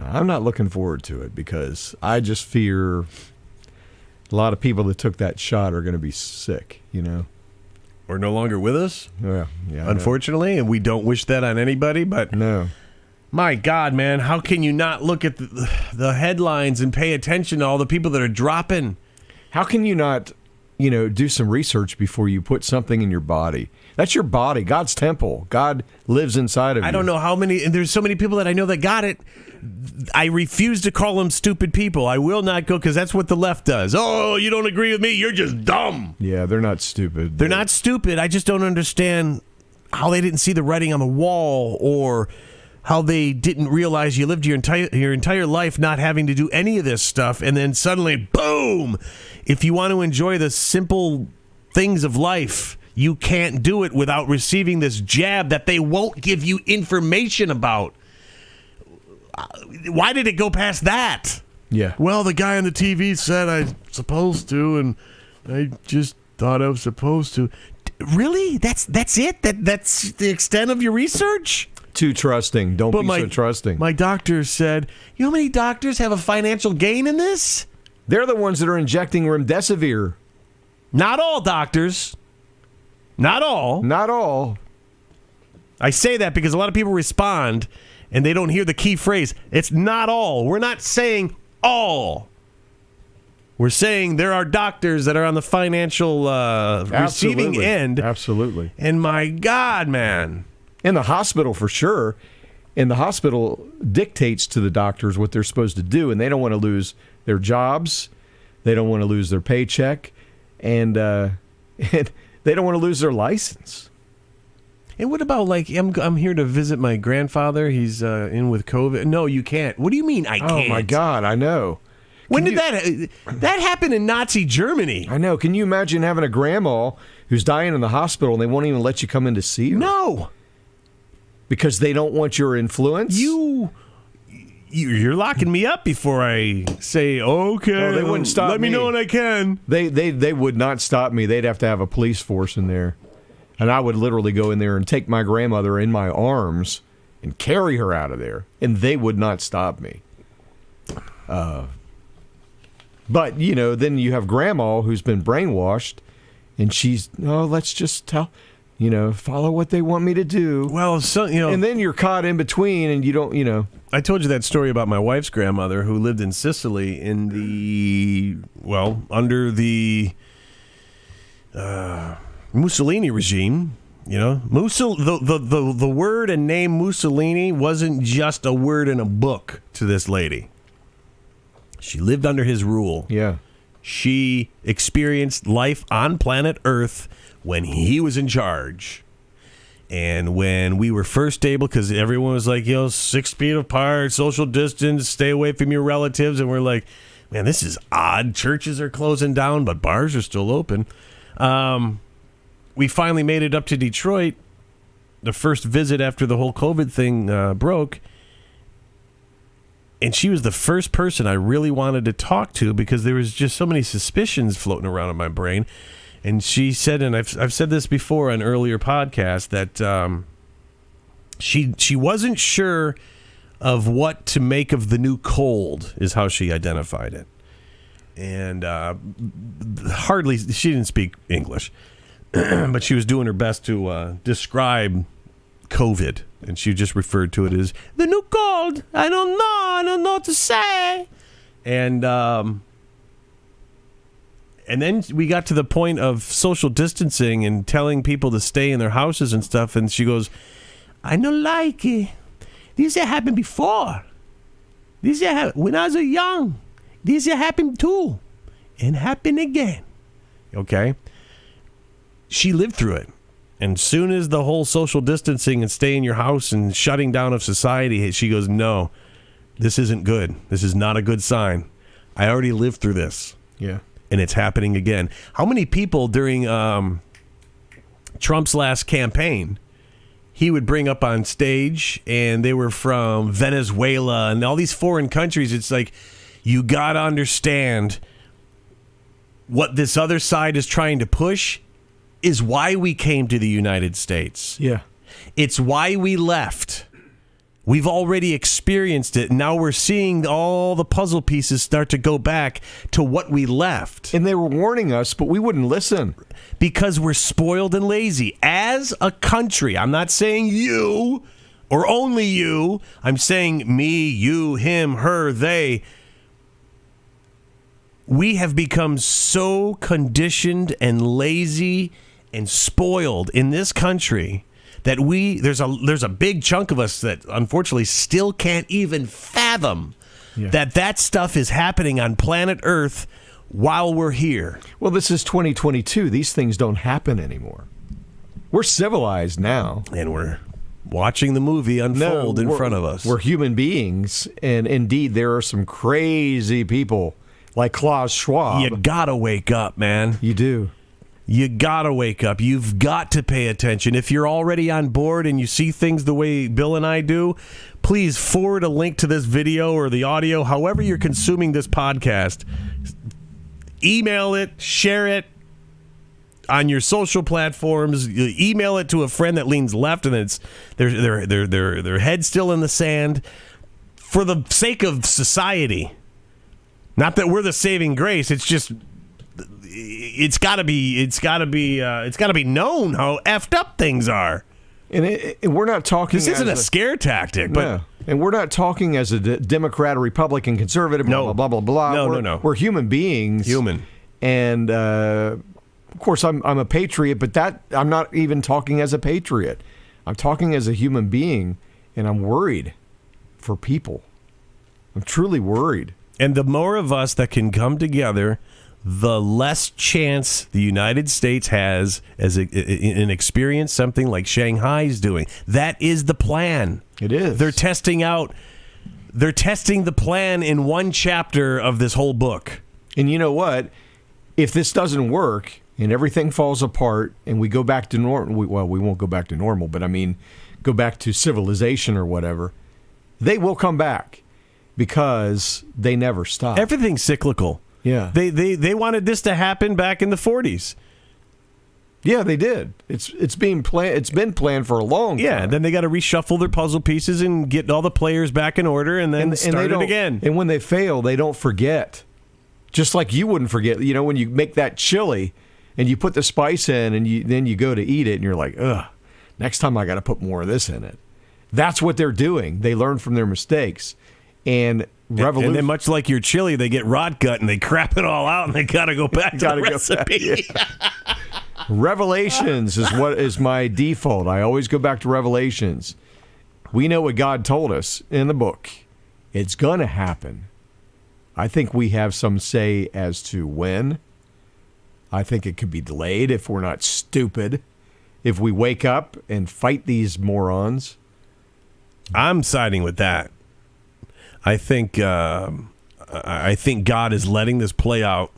I'm not looking forward to it because I just fear a lot of people that took that shot are going to be sick, you know? are no longer with us. Yeah, unfortunately, and we don't wish that on anybody. But no, my God, man, how can you not look at the headlines and pay attention to all the people that are dropping? How can you not, do some research before you put something in your body? That's your body, God's temple. God lives inside of you. I don't know how many, and there's so many people that I know that got it. I refuse to call them stupid people. I will not go, because that's what the left does. Oh, you don't agree with me? You're just dumb. Yeah, they're not stupid. They're not stupid. I just don't understand how they didn't see the writing on the wall, or how they didn't realize you lived your entire life not having to do any of this stuff, and then suddenly, boom! If you want to enjoy the simple things of life, you can't do it without receiving this jab that they won't give you information about. Why did it go past that? Yeah. Well, the guy on the TV said I'm supposed to, and I just thought I was supposed to. Really? That's it? That's the extent of your research? Too trusting. Don't be so trusting. My doctor said, you know how many doctors have a financial gain in this? They're the ones that are injecting remdesivir. Not all doctors. Not all. Not all. I say that because a lot of people respond and they don't hear the key phrase. It's not all. We're not saying all. We're saying there are doctors that are on the financial receiving end. Absolutely. And my God, man. In the hospital, for sure. And the hospital dictates to the doctors what they're supposed to do, and they don't want to lose their jobs. They don't want to lose their paycheck. And they don't want to lose their license. And what about, like, I'm here to visit my grandfather. He's in with COVID. No, you can't. What do you mean I can't? Oh, my God, I know. When did that happen in Nazi Germany? I know. Can you imagine having a grandma who's dying in the hospital and they won't even let you come in to see her? No. Because they don't want your influence? You're locking me up before I say, okay, oh, they wouldn't stop let me know when I can. They would not stop me. They'd have to have a police force in there. And I would literally go in there and take my grandmother in my arms and carry her out of there. And they would not stop me. But, then you have grandma who's been brainwashed, and she's, let's just follow what they want me to do. Well, and then you're caught in between, and you don't, I told you that story about my wife's grandmother who lived in Sicily under the Mussolini regime. The word and name Mussolini wasn't just a word in a book to this lady. She lived under his rule. Yeah. She experienced life on planet Earth when he was in charge. And when we were first able, because everyone was like, 6 feet apart, social distance, stay away from your relatives. And we're like, man, this is odd. Churches are closing down, but bars are still open. We finally made it up to Detroit, the first visit after the whole COVID thing broke. And she was the first person I really wanted to talk to because there was just so many suspicions floating around in my brain. And she said, and I've said this before on earlier podcasts, that she wasn't sure of what to make of the new cold, is how she identified it. And she didn't speak English, but she was doing her best to describe COVID. And she just referred to it as the new cold. I don't know what to say. And then we got to the point of social distancing and telling people to stay in their houses and stuff. And she goes, I don't like it. This happened before. When I was young. This happened too. And happened again. Okay? She lived through it. And soon as the whole social distancing and stay in your house and shutting down of society, she goes, no, this isn't good. This is not a good sign. I already lived through this. Yeah. And it's happening again. How many people during Trump's last campaign, he would bring up on stage, and they were from Venezuela and all these foreign countries. It's like, you got to understand what this other side is trying to push is why we came to the United States. Yeah. It's why we left. We've already experienced it. Now we're seeing all the puzzle pieces start to go back to what we left. And they were warning us, but we wouldn't listen. because we're spoiled and lazy. As a country, I'm not saying you or only you. I'm saying me, you, him, her, they. We have become so conditioned and lazy and spoiled in this country that there's a big chunk of us that unfortunately still can't even fathom that stuff is happening on planet Earth while we're here. Well, this is 2022. These things don't happen anymore. We're civilized now. And we're watching the movie unfold in front of us. We're human beings, and indeed there are some crazy people like Klaus Schwab. You gotta wake up, man. You do. You gotta wake up. You've got to pay attention. If you're already on board and you see things the way Bill and I do, please forward a link to this video or the audio, however you're consuming this podcast. Email it, share it on your social platforms. Email it to a friend that leans left and it's their head still in the sand. For the sake of society. Not that we're the saving grace. It's just it's got to be known how effed up things are. And we're not talking. This isn't a scare tactic, but no. And we're not talking as a Democrat, or Republican, conservative. Blah blah blah blah. No. We're human beings. Human. And of course, I'm a patriot, but that I'm not even talking as a patriot. I'm talking as a human being, and I'm worried for people. I'm truly worried. And the more of us that can come together, the less chance the United States has as an experience something like Shanghai's doing. That is the plan. It is. They're testing the plan in one chapter of this whole book. And you know what? If this doesn't work and everything falls apart and we go back to normal, we won't go back to normal, but I mean, go back to civilization or whatever, they will come back because they never stop. Everything's cyclical. Yeah. They wanted this to happen back in the 40s. Yeah, they did. It's being planned. It's been planned for a long time. Yeah, then they got to reshuffle their puzzle pieces and get all the players back in order and then start it again. And when they fail, they don't forget. Just like you wouldn't forget, you know, when you make that chili and you put the spice in and then you go to eat it and you're like, ugh, next time I got to put more of this in it. That's what they're doing. They learn from their mistakes. And And then much like your chili, they get rot gut and they crap it all out and they got to go back to the recipe. Revelations is what is my default. I always go back to Revelations. We know what God told us in the book. It's going to happen. I think we have some say as to when. I think it could be delayed if we're not stupid. If we wake up and fight these morons. I'm siding with that. I think God is letting this play out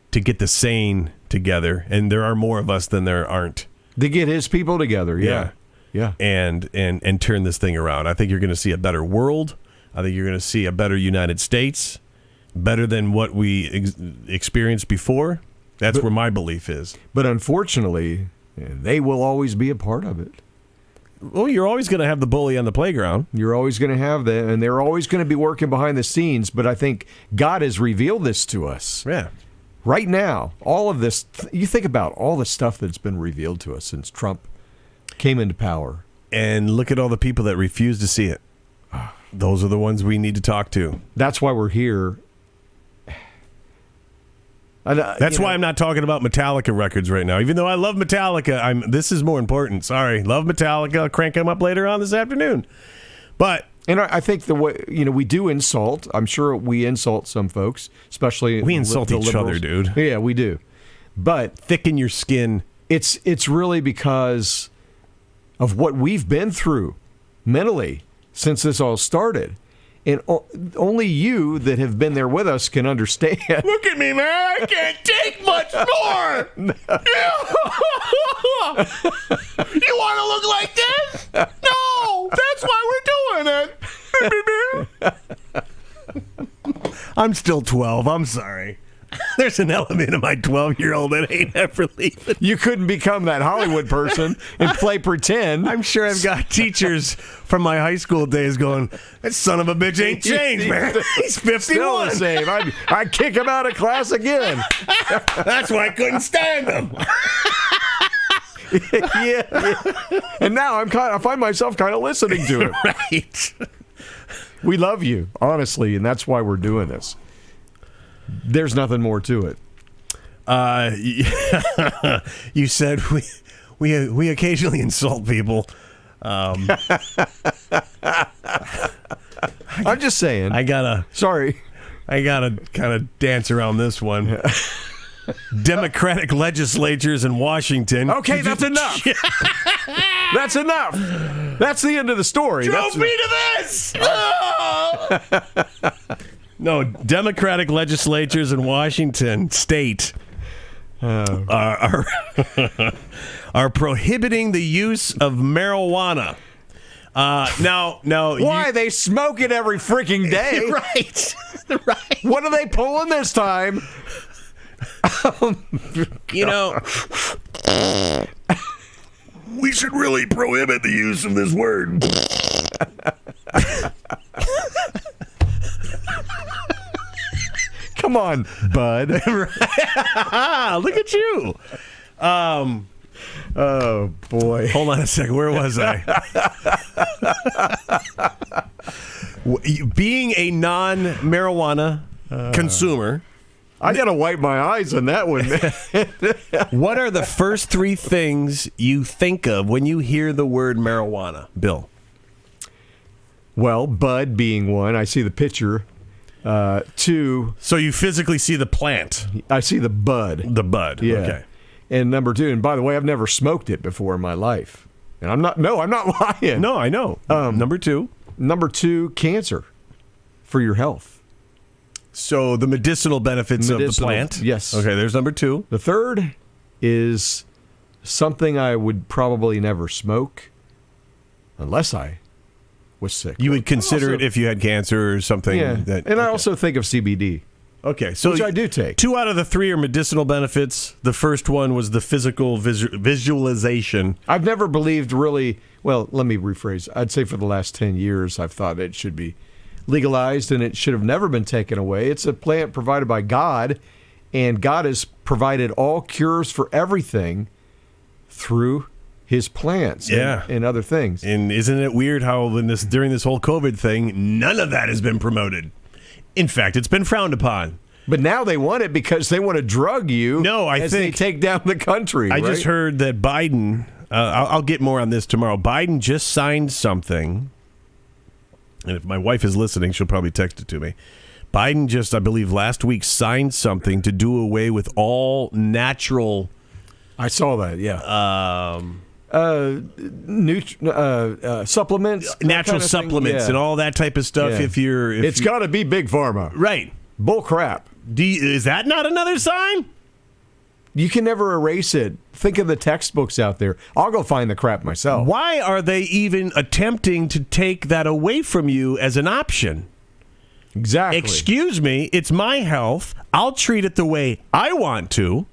to get the sane together, and there are more of us than there aren't. To get his people together, yeah. And turn this thing around. I think you're going to see a better world. I think you're going to see a better United States, better than what we experienced before. That's where my belief is. But unfortunately, they will always be a part of it. Well, you're always going to have the bully on the playground. You're always going to have that, and they're always going to be working behind the scenes. But I think God has revealed this to us. Yeah. Right now, all of this, you think about all the stuff that's been revealed to us since Trump came into power. And look at all the people that refuse to see it. Those are the ones we need to talk to. That's why we're here. That's why I'm not talking about Metallica records right now. Even though I love Metallica, this is more important. Sorry. Love Metallica. I'll crank them up later on this afternoon. But... And I think the way, we do insult. I'm sure we insult some folks, especially we insult the each liberals. other, dude. Yeah, we do. But thicken your skin. It's really because of what we've been through mentally since this all started. And only you that have been there with us can understand. Look at me, man. I can't take much more. You want to look like this? No. That's why we're doing it. I'm still 12. I'm sorry. There's an element of my 12-year-old that ain't ever leaving. You couldn't become that Hollywood person and play pretend. I'm sure I've got teachers from my high school days going, that son of a bitch ain't changed, man. He's 51. Still the same. I'd kick him out of class again. That's why I couldn't stand him. yeah. And now I find myself kind of listening to it. Right. We love you, honestly, and that's why we're doing this. There's nothing more to it. You said we occasionally insult people. I'm just saying. I gotta kind of dance around this one. Democratic legislatures in Washington. Okay, that's enough. That's enough. That's the end of the story. Drove me to this. No, Democratic legislatures in Washington state are prohibiting the use of marijuana. Now, why they smoke it every freaking day? Right. What are they pulling this time? We should really prohibit the use of this word. Come on, bud. Look at you. Oh, boy. Hold on a second. Where was I? Being a non-marijuana consumer. I got to wipe my eyes on that one, man. What are the first three things you think of when you hear the word marijuana, Bill? Well, bud being one. I see the picture. Two. So you physically see the plant. I see the bud. The bud. Yeah. Okay. And number two, and by the way, I've never smoked it before in my life. And I'm not lying. No, I know. Number two. Number two, cancer for your health. So the medicinal benefits of the plant. Yes. Okay, there's number two. The third is something I would probably never smoke unless I was sick. You would consider it if you had cancer or something. Yeah. And I also think of CBD. Okay, so which I do take. 2 out of the 3 are medicinal benefits. The first one was the physical visualization. I've never believed really, well, let me rephrase. I'd say for the last 10 years, I've thought it should be legalized and it should have never been taken away. It's a plant provided by God, and God has provided all cures for everything through his plants and other things. And isn't it weird how during this whole COVID thing, none of that has been promoted? In fact, it's been frowned upon. But now they want it because they want to drug you as they take down the country. I just heard that Biden, I'll get more on this tomorrow, Biden just signed something, and if my wife is listening, she'll probably text it to me. Biden just, I believe, last week signed something to do away with all natural... I saw that, yeah. Supplements, natural supplements, and all that type of stuff. Yeah. It's got to be big pharma, right? Bull crap. Is that not another sign? You can never erase it. Think of the textbooks out there. I'll go find the crap myself. Why are they even attempting to take that away from you as an option? Exactly. Excuse me, it's my health. I'll treat it the way I want to.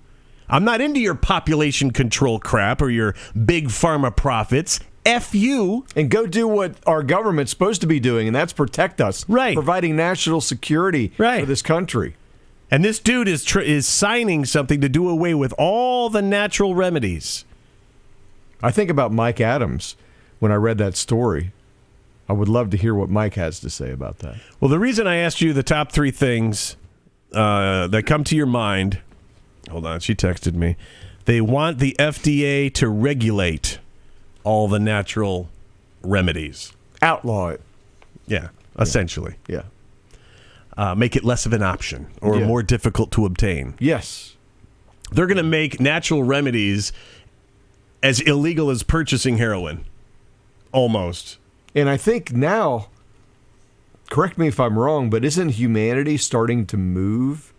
I'm not into your population control crap or your big pharma profits. F you. And go do what our government's supposed to be doing, and that's protect us. Right. Providing national security for this country. And this dude is signing something to do away with all the natural remedies. I think about Mike Adams when I read that story. I would love to hear what Mike has to say about that. Well, the reason I asked you the top 3 things that come to your mind... Hold on, she texted me. They want the FDA to regulate all the natural remedies. Outlaw it. Yeah, essentially. Yeah. Make it less of an option or more difficult to obtain. Yes. They're going to make natural remedies as illegal as purchasing heroin. Almost. And I think now, correct me if I'm wrong, but isn't humanity starting to move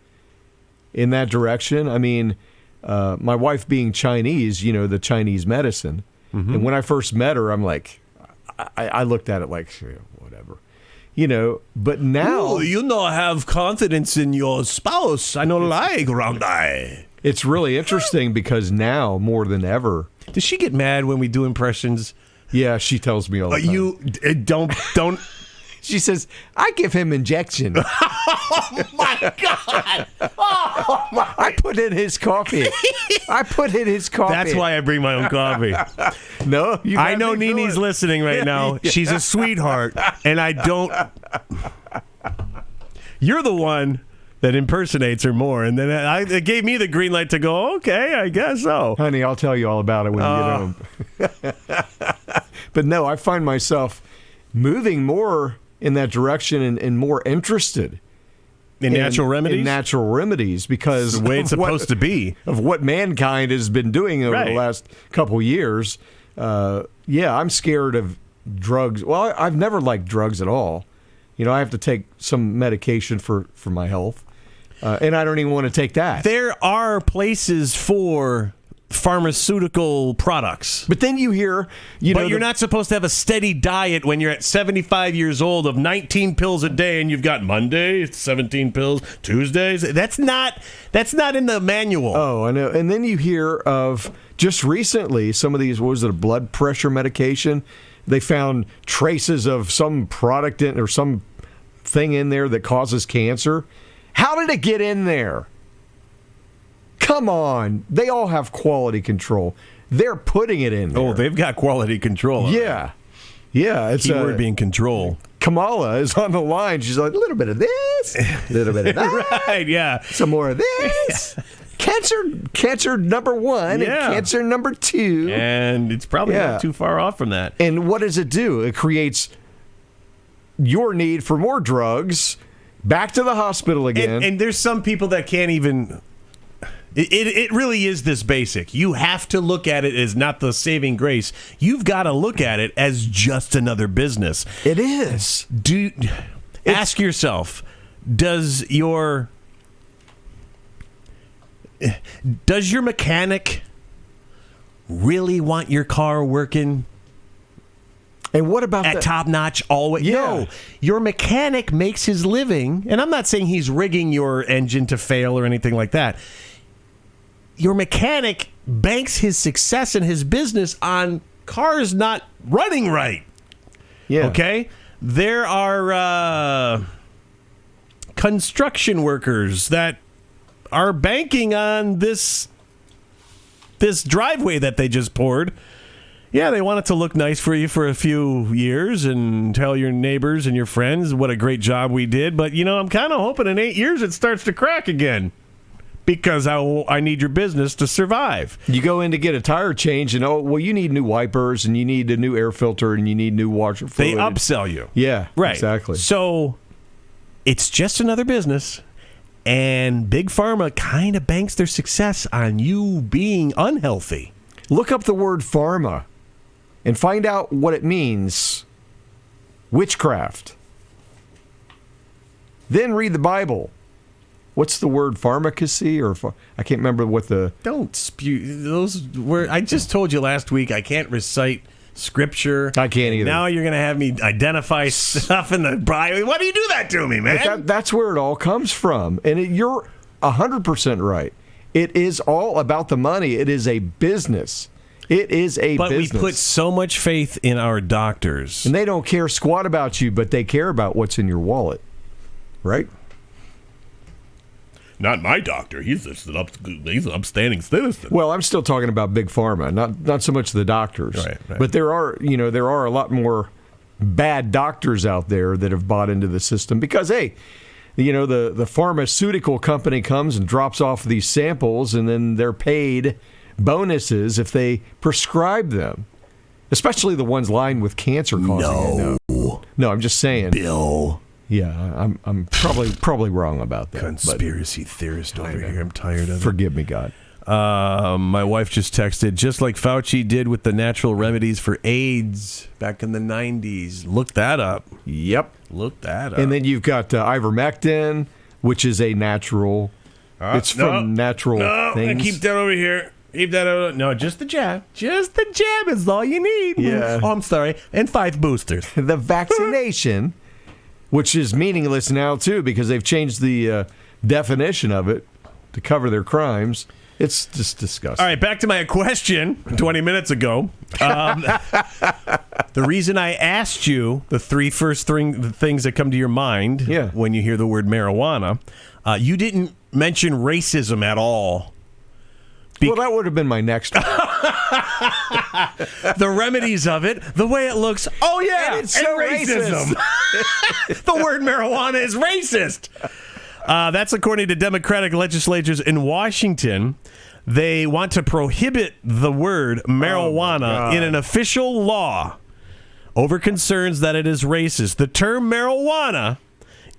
in that direction? I mean, my wife being Chinese, the Chinese medicine. Mm-hmm. And when I first met her, I'm like, I looked at it like, whatever. But now have confidence in your spouse. I don't like round eye. It's really interesting because now more than ever. Does she get mad when we do impressions? Yeah, she tells me all the time. You don't. She says, I give him injection. Oh, my God. Oh, my. I put in his coffee. That's why I bring my own coffee. No, I know Nini's listening right now. Yeah. She's a sweetheart, and I don't. You're the one that impersonates her more, and then it gave me the green light to go, okay, I guess so. Honey, I'll tell you all about it when you get home. But no, I find myself moving more in that direction and more interested in natural remedies? In natural remedies, because it's the way it's supposed to be. Of what mankind has been doing over the last couple years. I'm scared of drugs. Well, I've never liked drugs at all. I have to take some medication for my health. And I don't even want to take that. There are places for pharmaceutical products. But then you hear, but you're not supposed to have a steady diet when you're at 75 years old of 19 pills a day and you've got Monday, 17 pills, Tuesdays. That's not in the manual. Oh, I know. And then you hear of just recently some of these, what was it, a blood pressure medication? They found traces of some product or some thing in there that causes cancer. How did it get in there? Come on. They all have quality control. They're putting it in there. Oh, they've got quality control. Yeah. Yeah. It's keyword being control. Kamala is on the line. She's like, a little bit of this, a little bit of that. Right, yeah. Some more of this. Cancer number 1 and cancer number 2. And it's probably not too far off from that. And what does it do? It creates your need for more drugs, back to the hospital again. And there's some people that can't even... It really is this basic. You have to look at it as not the saving grace. You've got to look at it as just another business. It is. Ask yourself, does your mechanic really want your car working? And what about at top notch always? Yeah. No, your mechanic makes his living, and I'm not saying he's rigging your engine to fail or anything like that. Your mechanic banks his success and his business on cars not running right. Yeah. Okay? There are construction workers that are banking on this driveway that they just poured. Yeah, they want it to look nice for you for a few years and tell your neighbors and your friends what a great job we did. But, I'm kind of hoping in 8 years it starts to crack again. Because I need your business to survive. You go in to get a tire change, and you need new wipers, and you need a new air filter, and you need new washer fluid. They upsell you. Yeah, right. Exactly. So it's just another business, and Big Pharma kind of banks their success on you being unhealthy. Look up the word pharma and find out what it means. Witchcraft. Then read the Bible. What's the word? Pharmacacy? I can't remember what the... Don't spew those words. I just told you last week I can't recite scripture. I can't either. Now you're going to have me identify stuff in the Bible. Why do you do that to me, man? That's where it all comes from. And you're 100% right. It is all about the money. It is a business. It is a business. But we put so much faith in our doctors. And they don't care squat about you, but they care about what's in your wallet. Right? Not my doctor. He's an upstanding citizen. Well, I'm still talking about Big Pharma, not so much the doctors. Right. But there are a lot more bad doctors out there that have bought into the system because, hey, the pharmaceutical company comes and drops off these samples, and then they're paid bonuses if they prescribe them, especially the ones lined with cancer causing. No, I'm just saying, Bill. Yeah, I'm probably wrong about that. Conspiracy theorist over here. I'm tired of it. Forgive me, God. My wife just texted, just like Fauci did with the natural remedies for AIDS back in the 90s. Look that up. Yep. Look that up. And then you've got ivermectin, which is a natural. It's from natural things. Keep that over here. Keep that over. No, just the jab. Just the jab is all you need. Yeah. Oh, I'm sorry. And 5 boosters. The vaccination which is meaningless now, too, because they've changed the definition of it to cover their crimes. It's just disgusting. All right, back to my question 20 minutes ago. The reason I asked you the first things that come to your mind when you hear the word marijuana, you didn't mention racism at all. Well, that would have been my next one. The remedies of it, the way it looks. Oh, yeah, and it's so racism. The word marijuana is racist. That's according to Democratic legislatures in Washington. They want to prohibit the word marijuana in an official law over concerns that it is racist. The term marijuana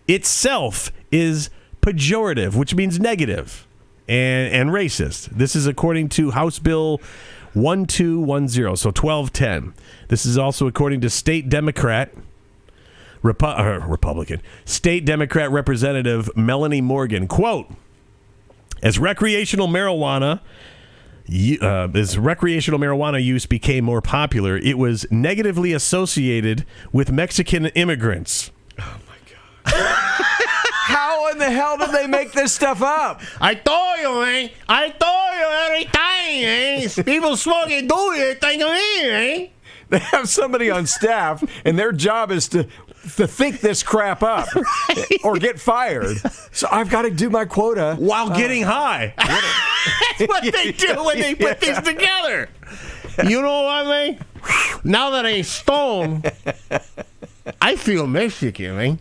itself is pejorative, which means negative and racist. This is according to House Bill 1210, so 1210. This is also according to State Democrat Republican State Democrat Representative Melanie Morgan. Quote, as recreational marijuana use became more popular, it was negatively associated with Mexican immigrants. Oh, my God. How in the hell did they make this stuff up? I told you, man. I told you every time, man. People smoking do it, think of me, man. They have somebody on staff, and their job is to think this crap up or get fired. So I've got to do my quota. While getting high. That's what they do when they put things together. You know what I mean? Now that I'm stoned, I feel Mexican, man.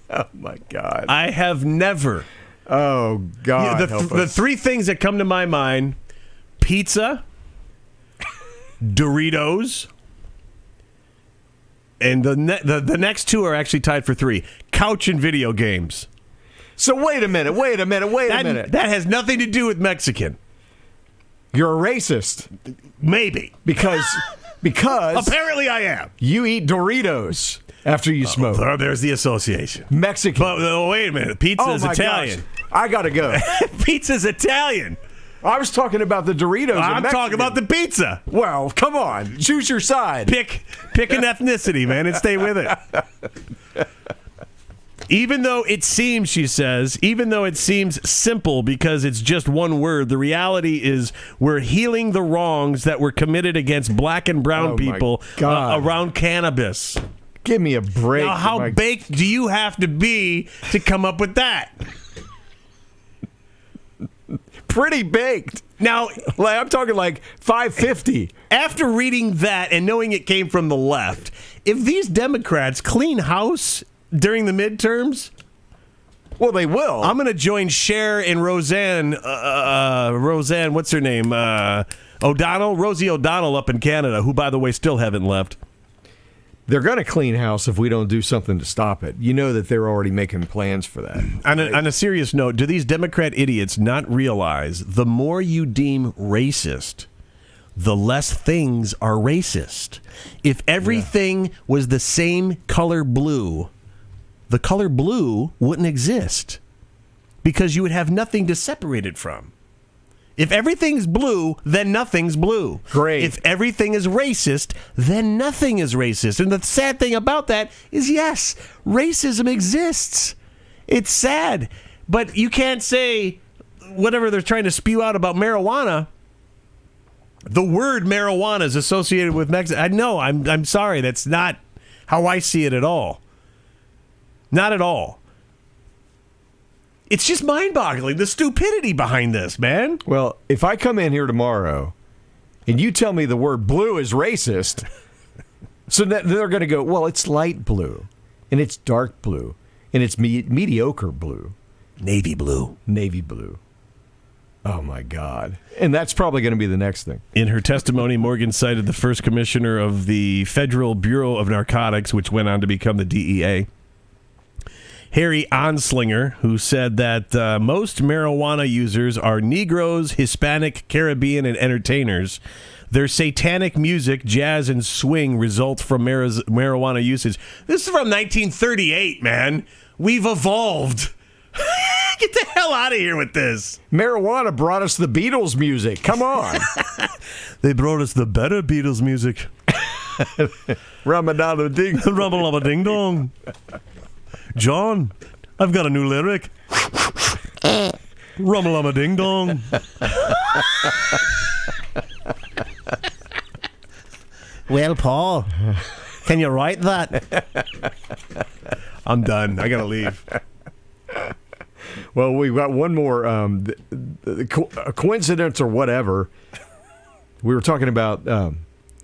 Oh, my God. I have never. Oh, God. The three things that come to my mind: pizza, Doritos, and the next two are actually tied for three: couch and video games. So wait a minute. That has nothing to do with Mexican. You're a racist. Maybe. Because apparently I am. You eat Doritos after you smoke. There's the association. Mexican. But wait a minute. Pizza is Italian. Gosh. I got to go. Pizza's Italian. I was talking about the Doritos. I'm talking about the pizza. Well, come on. Choose your side. Pick an ethnicity, man, and stay with it. Even though it seems, she says, simple because it's just one word, the reality is we're healing the wrongs that were committed against black and brown people around cannabis. Give me a break. Now, how baked do you have to be to come up with that? Pretty baked. Now, I'm talking like 550. After reading that and knowing it came from the left, if these Democrats clean house during the midterms, well, they will. I'm going to join Cher and Roseanne, what's her name? Rosie O'Donnell up in Canada, who, by the way, still haven't left. They're going to clean house if we don't do something to stop it. You know that they're already making plans for that. On a serious note, do these Democrat idiots not realize the more you deem racist, the less things are racist? If everything was the same color blue, the color blue wouldn't exist because you would have nothing to separate it from. If everything's blue, then nothing's blue. Great. If everything is racist, then nothing is racist. And the sad thing about that is, yes, racism exists. It's sad. But you can't say whatever they're trying to spew out about marijuana. The word marijuana is associated with Mexico. I know. I'm sorry. That's not how I see it at all. Not at all. It's just mind-boggling, the stupidity behind this, man. Well, if I come in here tomorrow and you tell me the word blue is racist, so they're going to go, well, it's light blue, and it's dark blue, and it's mediocre blue. Navy blue. Navy blue. Oh, my God. And that's probably going to be the next thing. In her testimony, Morgan cited the first commissioner of the Federal Bureau of Narcotics, which went on to become the DEA, Harry Anslinger, who said that most marijuana users are Negroes, Hispanic, Caribbean, and entertainers. Their satanic music, jazz, and swing result from marijuana usage. This is from 1938, man. We've evolved. Get the hell out of here with this. Marijuana brought us the Beatles music. Come on. They brought us the better Beatles music. Ramadan ding. Rumble ding dong. John, I've got a new lyric. Rumble ding dong. Well, Paul, can you write that? I'm done. I gotta leave. Well, we've got one more a coincidence or whatever. We were talking about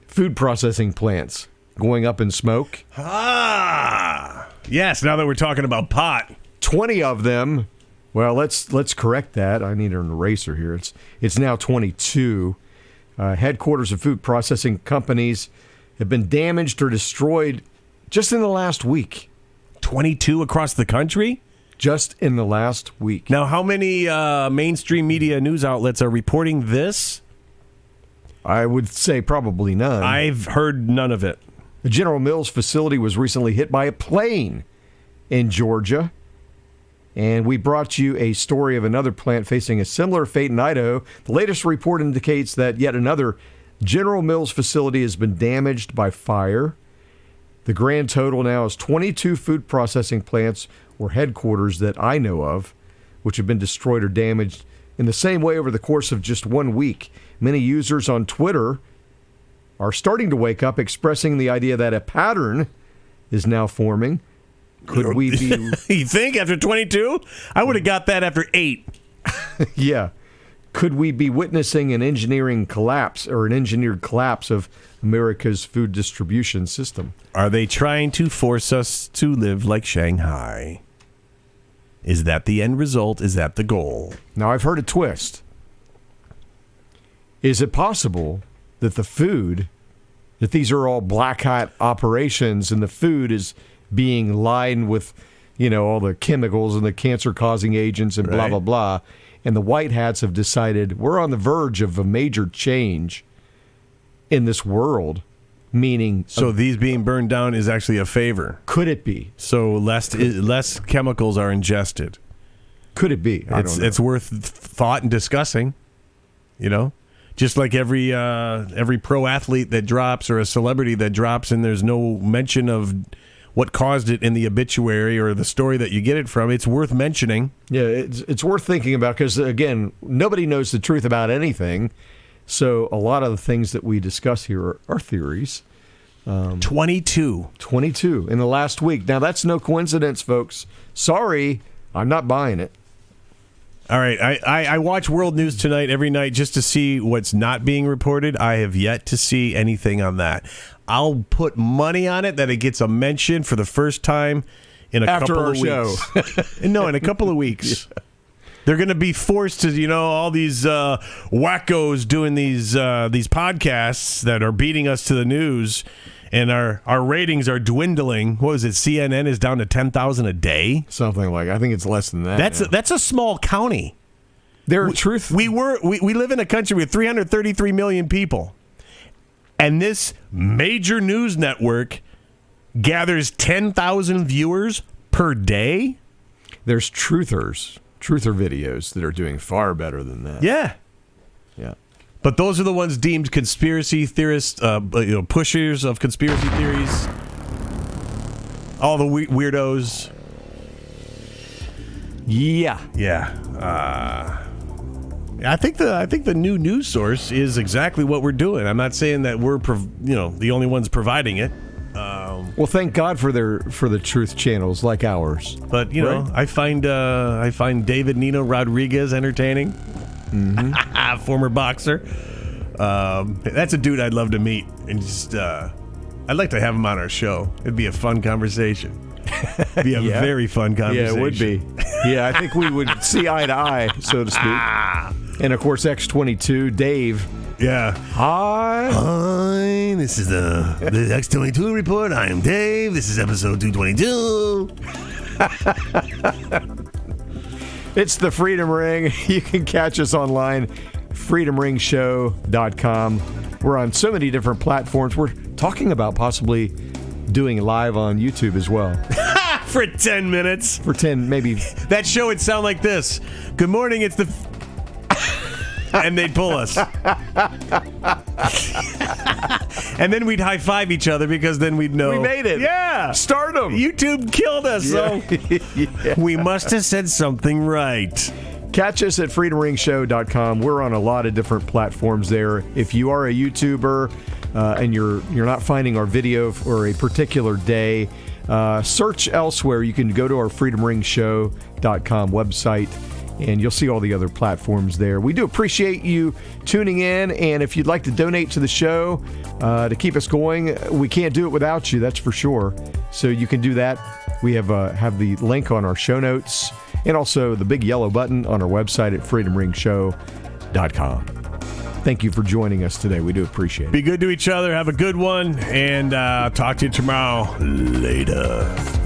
food processing plants going up in smoke. Yes, now that we're talking about pot. 20 of them. Well, let's correct that. I need an eraser here. It's now 22. Headquarters of food processing companies have been damaged or destroyed just in the last week. 22 across the country? Just in the last week. Now, how many mainstream media news outlets are reporting this? I would say probably none. I've heard none of it. The General Mills facility was recently hit by a plane in Georgia. And we brought you a story of another plant facing a similar fate in Idaho. The latest report indicates that yet another General Mills facility has been damaged by fire. The grand total now is 22 food processing plants or headquarters that I know of, which have been destroyed or damaged in the same way over the course of just 1 week. Many users on Twitter are starting to wake up, expressing the idea that a pattern is now forming. Could we be... You think after 22? I would have got that after 8. Yeah. Could we be witnessing an engineering collapse or an engineered collapse of America's food distribution system? Are they trying to force us to live like Shanghai? Is that the end result? Is that the goal? Now, I've heard a twist. Is it possible that that these are all black hat operations and the food is being lined with, all the chemicals and the cancer-causing agents and blah, blah, blah, and the white hats have decided we're on the verge of a major change in this world, meaning... So these being burned down is actually a favor. Could it be? So less chemicals are ingested. Could it be? I don't know. It's worth thought and discussing, Just like every pro athlete that drops or a celebrity that drops and there's no mention of what caused it in the obituary or the story that you get it from, it's worth mentioning. Yeah, it's worth thinking about because, again, nobody knows the truth about anything. So a lot of the things that we discuss here are theories. 22 in the last week. Now, that's no coincidence, folks. Sorry, I'm not buying it. All right, I watch World News Tonight every night just to see what's not being reported. I have yet to see anything on that. I'll put money on it that it gets a mention for the first time in a couple of weeks. No, in a couple of weeks. Yeah. They're going to be forced to, all these wackos doing these podcasts that are beating us to the news, and our ratings are dwindling. What is it? CNN is down to 10,000 a day. Something like. I think it's less than that. That's a small county. We live in a country with 333 million people, and this major news network gathers 10,000 viewers per day. There's truther videos that are doing far better than that. Yeah. But those are the ones deemed conspiracy theorists, pushers of conspiracy theories. All the weirdos. Yeah. I think the new news source is exactly what we're doing. I'm not saying that we're the only ones providing it. Well, thank God for the truth channels like ours. But right? I find David Nino Rodriguez entertaining. Mm-hmm. Former boxer. That's a dude I'd love to meet and just I'd like to have him on our show. It'd be a fun conversation. It'd be a very fun conversation. Yeah, it would be. Yeah, I think we would see eye to eye, so to speak. And of course, X22, Dave. Yeah. Hi. This is the X22 report. I am Dave. This is episode 222. It's the Freedom Ring. You can catch us online, freedomringshow.com. We're on so many different platforms. We're talking about possibly doing live on YouTube as well. For 10 minutes. For 10, maybe. That show would sound like this. Good morning, it's the... and they'd pull us. And then we'd high-five each other because then we'd know. We made it. Yeah. Stardom. YouTube killed us, so we must have said something right. Catch us at freedomringshow.com. We're on a lot of different platforms there. If you are a YouTuber and you're not finding our video for a particular day, search elsewhere. You can go to our freedomringshow.com website, and you'll see all the other platforms there. We do appreciate you tuning in, and if you'd like to donate to the show to keep us going, we can't do it without you, that's for sure. So you can do that. We have the link on our show notes, and also the big yellow button on our website at freedomringshow.com. Thank you for joining us today. We do appreciate it. Be good to each other. Have a good one, and talk to you tomorrow. Later.